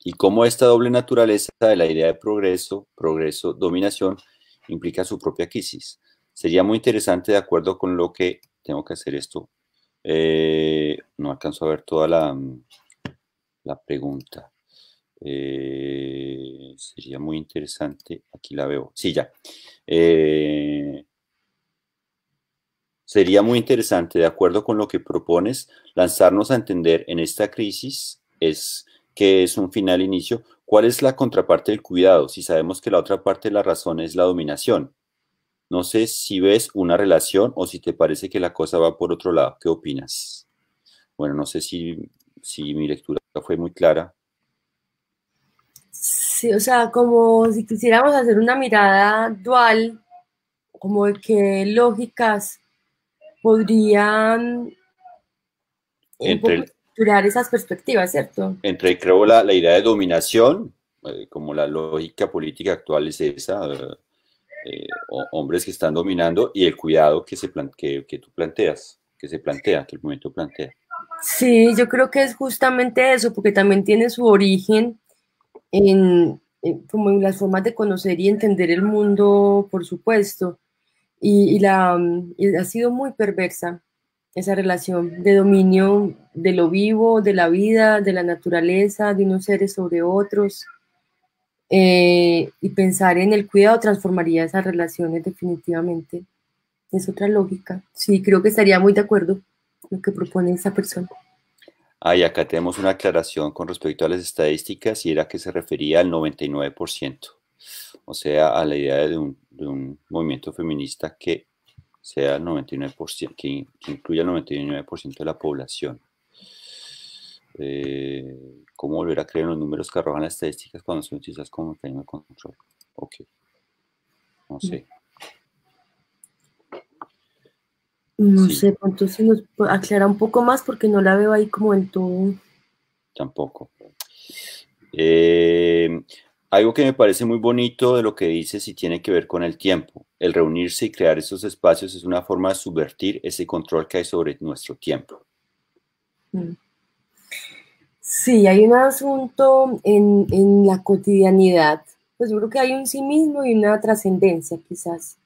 y cómo esta doble naturaleza de la idea de progreso, dominación, implica su propia crisis. Sería muy interesante, de acuerdo con lo que tengo que hacer esto. No alcanzo a ver toda la pregunta. Sería muy interesante, aquí la veo, sí, ya. Eh, Sería muy interesante, de acuerdo con lo que propones, lanzarnos a entender en esta crisis es que es un final inicio. ¿Cuál es la contraparte del cuidado? Si sabemos que la otra parte de la razón es la dominación. No sé si ves una relación o si te parece que la cosa va por otro lado. ¿Qué opinas? Bueno, no sé si mi lectura fue muy clara. Sí, o sea, como si quisiéramos hacer una mirada dual, como de qué lógicas podrían un Entre, poco estructurar esas perspectivas, ¿cierto? creo, la idea de dominación, como la lógica política actual es esa, hombres que están dominando y el cuidado que tú planteas, que se plantea, que el movimiento plantea. Sí, yo creo que es justamente eso, porque también tiene su origen como en las formas de conocer y entender el mundo, por supuesto, y ha sido muy perversa esa relación de dominio de lo vivo, de la vida, de la naturaleza, de unos seres sobre otros, y pensar en el cuidado transformaría esas relaciones definitivamente. Es otra lógica. Sí, creo que estaría muy de acuerdo con lo que propone esa persona. Ah, y acá tenemos una aclaración con respecto a las estadísticas y era que se refería al 99%, o sea, a la idea de un movimiento feminista que sea el 99%, que incluya el 99% de la población. ¿Cómo volver a creer en los números que arrojan las estadísticas cuando son utilizadas como mecanismo de control? Ok, no sé. No Sí, sé, cuánto si nos aclara un poco más porque no la veo ahí como en todo. tampoco. Eh, Algo que me parece muy bonito de lo que dices y tiene que ver con el tiempo. El reunirse y crear esos espacios es una forma de subvertir ese control que hay sobre nuestro tiempo. Mm. Sí, hay un asunto en la cotidianidad, pues yo creo que hay un sí mismo y una trascendencia quizás,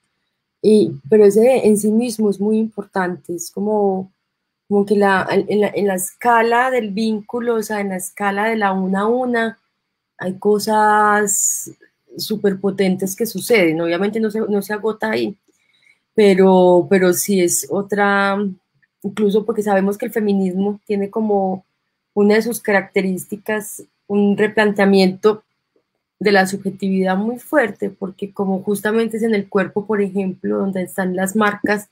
pero ese en sí mismo es muy importante, es como que en la escala del vínculo, o sea, en la escala de la una a una, hay cosas súper potentes que suceden, obviamente no se agota ahí, pero sí es otra, incluso porque sabemos que el feminismo tiene como una de sus características un replanteamiento de la subjetividad muy fuerte, porque como justamente es en el cuerpo, por ejemplo, donde están las marcas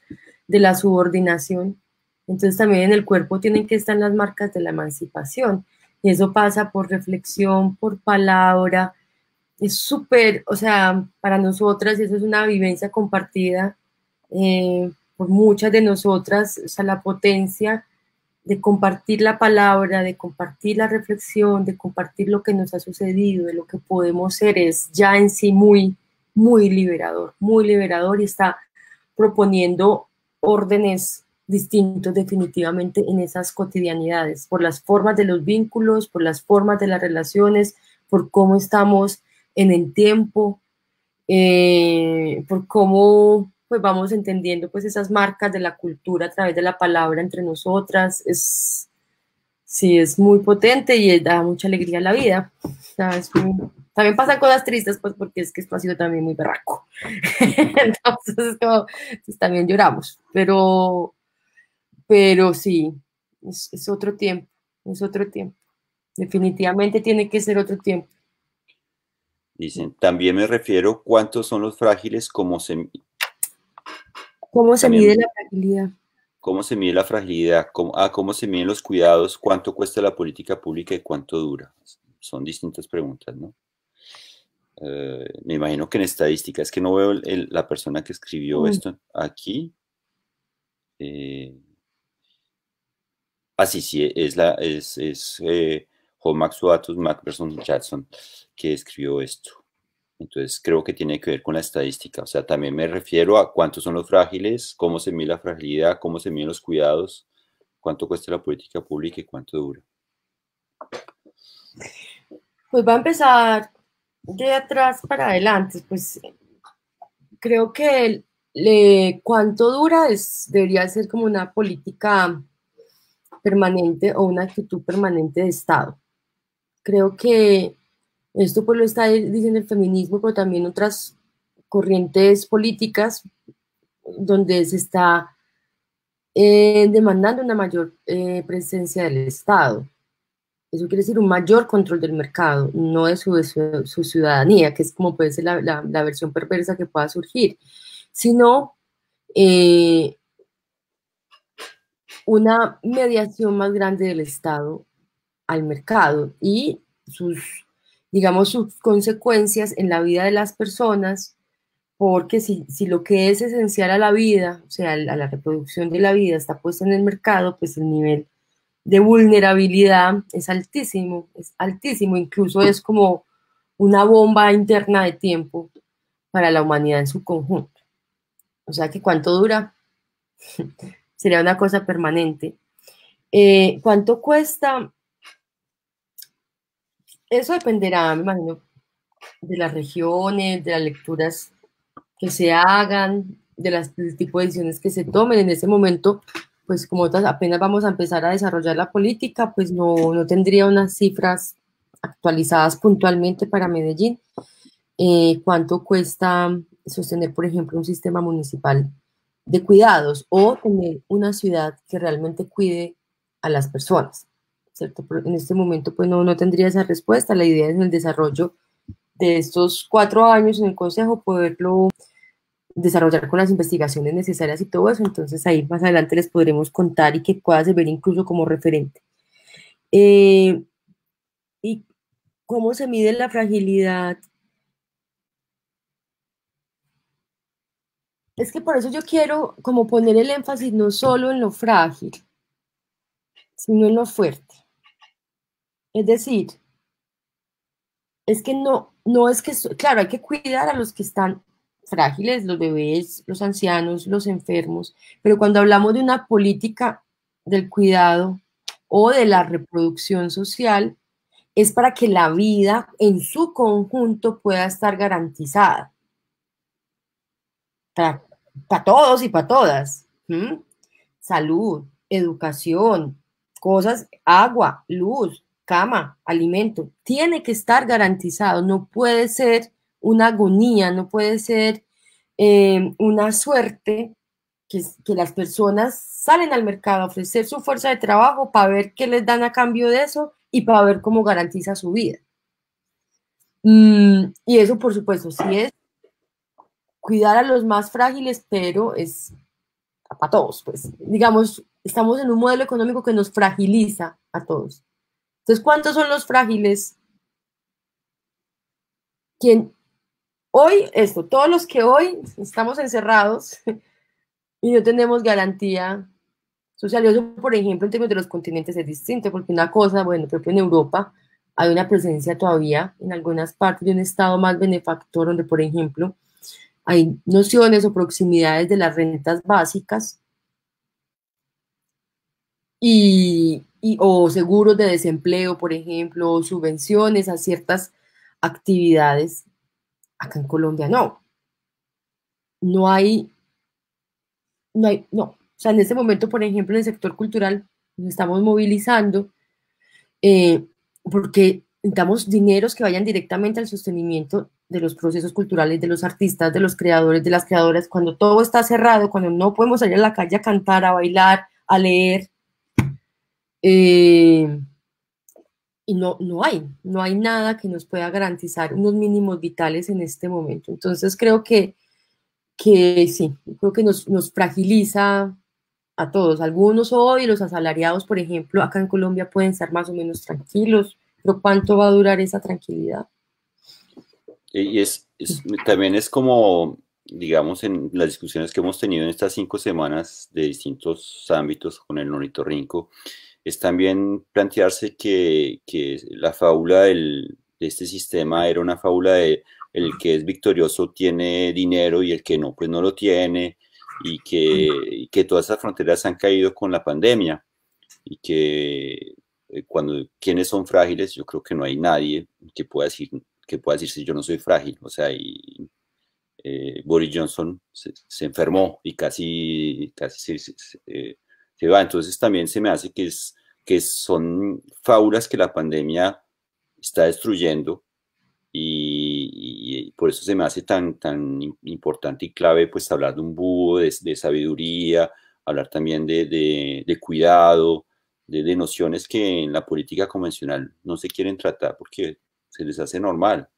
de la subordinación, entonces también en el cuerpo tienen que estar las marcas de la emancipación, y eso pasa por reflexión, por palabra, es súper, o sea, para nosotras eso es una vivencia compartida por muchas de nosotras, o sea, la potencia de compartir la palabra, de compartir la reflexión, de compartir lo que nos ha sucedido, de lo que podemos ser, es ya en sí muy liberador y está proponiendo órdenes distintos definitivamente en esas cotidianidades, por las formas de los vínculos, por las formas de las relaciones, por cómo estamos en el tiempo, por cómo pues vamos entendiendo pues esas marcas de la cultura a través de la palabra entre nosotras, sí, es muy potente y da mucha alegría a la vida. O sea, también pasan cosas tristes pues porque es que esto ha sido también muy berraco. Entonces, como, pues, también lloramos, pero sí, es otro tiempo, es otro tiempo. Definitivamente tiene que ser otro tiempo. Dicen, también me refiero cuántos son los frágiles, ¿Cómo se mide también la fragilidad? cómo se mide la fragilidad, cómo se miden los cuidados, cuánto cuesta la política pública y cuánto dura. Son distintas preguntas, ¿no? Me imagino que en estadística, es que no veo la persona que escribió Mm. esto aquí. Eh, sí, sí, es Hall Maxuatus Macpherson Jackson que escribió esto. Entonces creo que tiene que ver con la estadística. O sea, también me refiero a cuántos son los frágiles, cómo se mide la fragilidad, cómo se miden los cuidados, cuánto cuesta la política pública y cuánto dura. Pues va a empezar de atrás para adelante. Pues creo que cuánto dura debería ser como una política permanente o una actitud permanente de Estado. Creo que Esto pues lo está diciendo el feminismo, pero también otras corrientes políticas donde se está demandando una mayor presencia del Estado. Eso quiere decir un mayor control del mercado, no de su ciudadanía, que es como puede ser la versión perversa que pueda surgir, sino eh, una mediación más grande del Estado al mercado y digamos, sus consecuencias en la vida de las personas, porque si lo que es esencial a la vida, o sea, a la reproducción de la vida está puesta en el mercado, pues el nivel de vulnerabilidad es altísimo, incluso es como una bomba interna de tiempo para la humanidad en su conjunto. O sea que cuánto dura sería una cosa permanente. ¿Cuánto cuesta? Eso dependerá, me imagino, de las regiones, de las lecturas que se hagan, del tipo de decisiones que se tomen. En ese momento, pues como apenas vamos a empezar a desarrollar la política, pues no tendría unas cifras actualizadas puntualmente para Medellín. ¿Cuánto cuesta sostener, por ejemplo, un sistema municipal de cuidados o tener una ciudad que realmente cuide a las personas? ¿Cierto? Pero en este momento, pues no tendría esa respuesta. La idea es en el desarrollo de estos 4 años en el Consejo poderlo desarrollar con las investigaciones necesarias y todo eso, entonces ahí más adelante les podremos contar y que pueda servir incluso como referente. ¿Y cómo se mide la fragilidad? Es que por eso yo quiero como poner el énfasis no solo en lo frágil, sino en lo fuerte. Es decir, es que no es que, claro, hay que cuidar a los que están frágiles, los bebés, los ancianos, los enfermos, pero cuando hablamos de una política del cuidado o de la reproducción social, es para que la vida en su conjunto pueda estar garantizada para todos y para todas. ¿Mm? Salud, educación, cosas, agua, luz, cama, alimento, tiene que estar garantizado, no puede ser una agonía, no puede ser una suerte que las personas salen al mercado a ofrecer su fuerza de trabajo para ver qué les dan a cambio de eso y para ver cómo garantiza su vida. Y eso, por supuesto, sí es cuidar a los más frágiles, pero es para todos, pues. Digamos, estamos en un modelo económico que nos fragiliza a todos. Entonces, ¿cuántos son los frágiles? ¿Quién? Hoy, todos los que hoy estamos encerrados y no tenemos garantía social. Eso, por ejemplo, en términos de los continentes es distinto, porque una cosa, bueno, por ejemplo, en Europa hay una presencia todavía en algunas partes de un estado más benefactor, donde, por ejemplo, hay nociones o proximidades de las rentas básicas o seguros de desempleo, por ejemplo, o subvenciones a ciertas actividades. Acá en Colombia no hay, no. O sea, en este momento, por ejemplo, en el sector cultural nos estamos movilizando eh, porque necesitamos dineros que vayan directamente al sostenimiento de los procesos culturales, de los artistas, de los creadores, de las creadoras, cuando todo está cerrado, cuando no podemos salir a la calle a cantar, a bailar, a leer, y no hay nada que nos pueda garantizar unos mínimos vitales en este momento. Entonces que sí, creo que nos fragiliza a todos. Algunos hoy, los asalariados, por ejemplo, acá en Colombia pueden estar más o menos tranquilos, pero ¿cuánto va a durar esa tranquilidad? Y también es como, digamos, en las discusiones que hemos tenido en estas 5 semanas de distintos ámbitos con el ornitorrinco, es también plantearse que la fábula de este sistema era una fábula de el que es victorioso tiene dinero y el que no, pues no lo tiene, y que todas esas fronteras han caído con la pandemia, y que cuando quienes son frágiles, yo creo que no hay nadie que pueda decirse yo no soy frágil, o sea, Boris Johnson se enfermó y casi se va. Entonces también se me hace que son fábulas que la pandemia está destruyendo, y por eso se me hace tan importante y clave pues hablar de un búho, de sabiduría, hablar también de cuidado, de nociones que en la política convencional no se quieren tratar porque se les hace normal.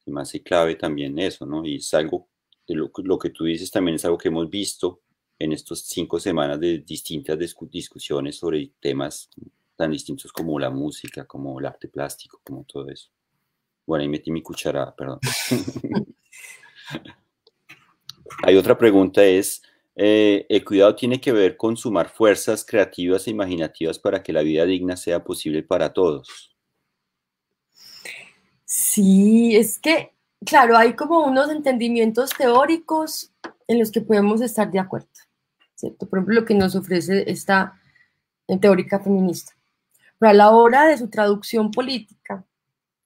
Se me hace clave también eso, ¿no? Y es algo, de lo que tú dices también es algo que hemos visto en estos 5 semanas de distintas discusiones sobre temas tan distintos como la música, como el arte plástico, como todo eso. Bueno, ahí metí mi cucharada, perdón. Hay otra pregunta es, ¿el cuidado tiene que ver con sumar fuerzas creativas e imaginativas para que la vida digna sea posible para todos? Sí, es que, claro, hay como unos entendimientos teóricos en los que podemos estar de acuerdo, ¿cierto? Por ejemplo, lo que nos ofrece esta teórica feminista. Pero a la hora de su traducción política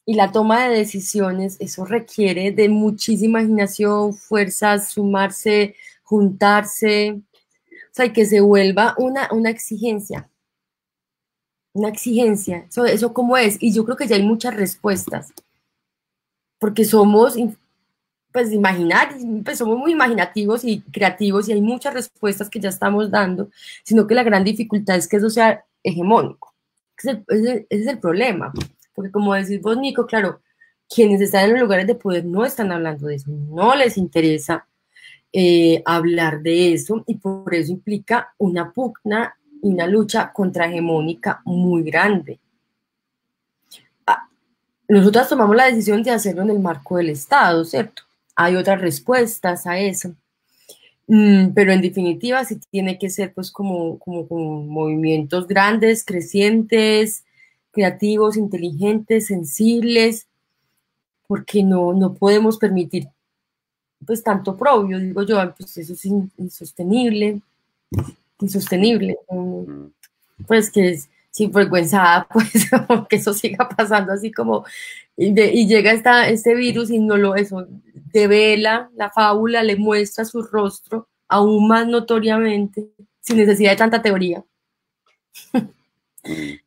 y la toma de decisiones, eso requiere de muchísima imaginación, fuerzas, sumarse, juntarse, o sea, y que se vuelva una exigencia. Una exigencia, eso cómo es, y yo creo que ya hay muchas respuestas, porque somos, pues, pues somos muy imaginativos y creativos y hay muchas respuestas que ya estamos dando, sino que la gran dificultad es que eso sea hegemónico. Ese es el problema, porque como decís vos, Nico, claro, quienes están en los lugares de poder no están hablando de eso, no les interesa hablar de eso y por eso implica una pugna y una lucha contrahegemónica muy grande. Nosotras tomamos la decisión de hacerlo en el marco del Estado, ¿cierto? Hay otras respuestas a eso, pero en definitiva sí tiene que ser pues como con movimientos grandes, crecientes, creativos, inteligentes, sensibles, porque no podemos permitir pues tanto propio, digo yo, pues eso es insostenible, pues que es sinvergüenzada, pues que eso siga pasando así como, y llega este virus y no eso devela la fábula, le muestra su rostro aún más notoriamente, sin necesidad de tanta teoría.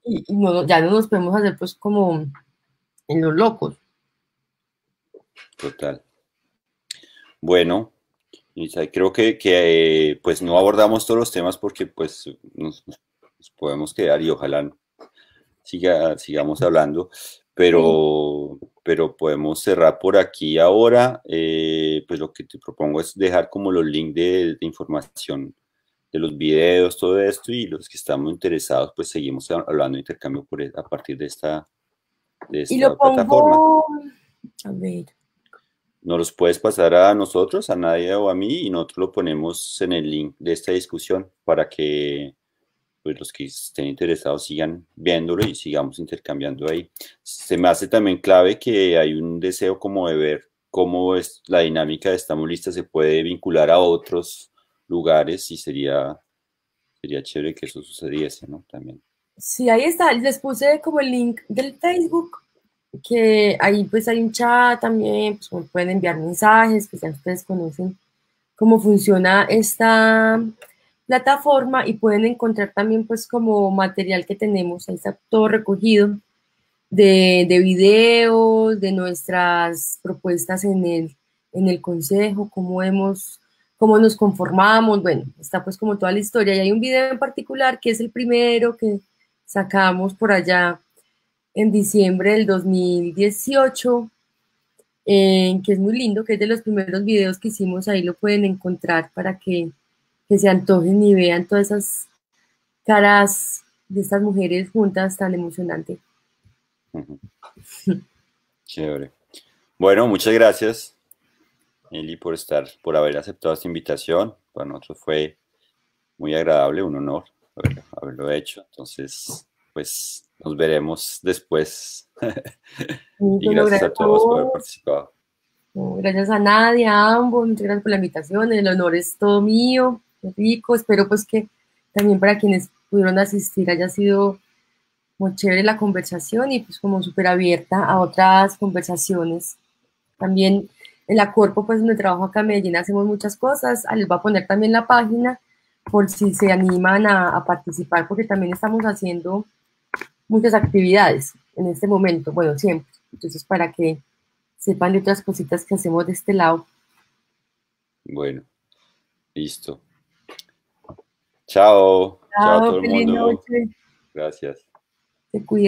y ya no nos podemos hacer pues como en los locos. Total. Bueno, creo que pues no abordamos todos los temas porque pues nos podemos quedar y ojalá sigamos hablando, pero podemos cerrar por aquí ahora. Pues lo que te propongo es dejar como los links de información de los videos, todo esto, y los que estamos interesados, pues seguimos hablando de intercambio a partir de esta y lo plataforma. Pongo, a ver. Nos los puedes pasar a nosotros, a Nadia o a mí, y nosotros lo ponemos en el link de esta discusión para que pues, los que estén interesados sigan viéndolo y sigamos intercambiando ahí. Se me hace también clave que hay un deseo como de ver cómo es la dinámica de Estamos Listas se puede vincular a otros lugares y sería chévere que eso sucediese, ¿no? También. Sí, ahí está, les puse como el link del Facebook, que ahí pues hay un chat también, pues pueden enviar mensajes, pues ya ustedes conocen cómo funciona esta plataforma y pueden encontrar también pues como material que tenemos, ahí está todo recogido de videos, de nuestras propuestas en el consejo, cómo nos conformamos, bueno, está pues como toda la historia y hay un video en particular que es el primero que sacamos por allá en diciembre del 2018, que es muy lindo, que es de los primeros videos que hicimos, ahí lo pueden encontrar para que se antojen y vean todas esas caras de estas mujeres juntas tan emocionante. Chévere. Bueno, muchas gracias, Eli, por haber aceptado esta invitación. Para nosotros fue muy agradable, un honor haberlo hecho. Entonces, pues nos veremos después. Y gracias a todos por haber participado. Gracias a Nadia, a ambos, muchas gracias por la invitación, el honor es todo mío, qué rico, espero pues que también para quienes pudieron asistir haya sido muy chévere la conversación y pues como súper abierta a otras conversaciones. También en la Corpo, pues donde trabajo acá en Medellín, hacemos muchas cosas, les voy a poner también la página por si se animan a participar, porque también estamos haciendo muchas actividades en este momento, bueno, siempre. Entonces, para que sepan de otras cositas que hacemos de este lado. Bueno, listo. Chao, chao a Chao, todo el feliz mundo. noche. Gracias. Te cuidas.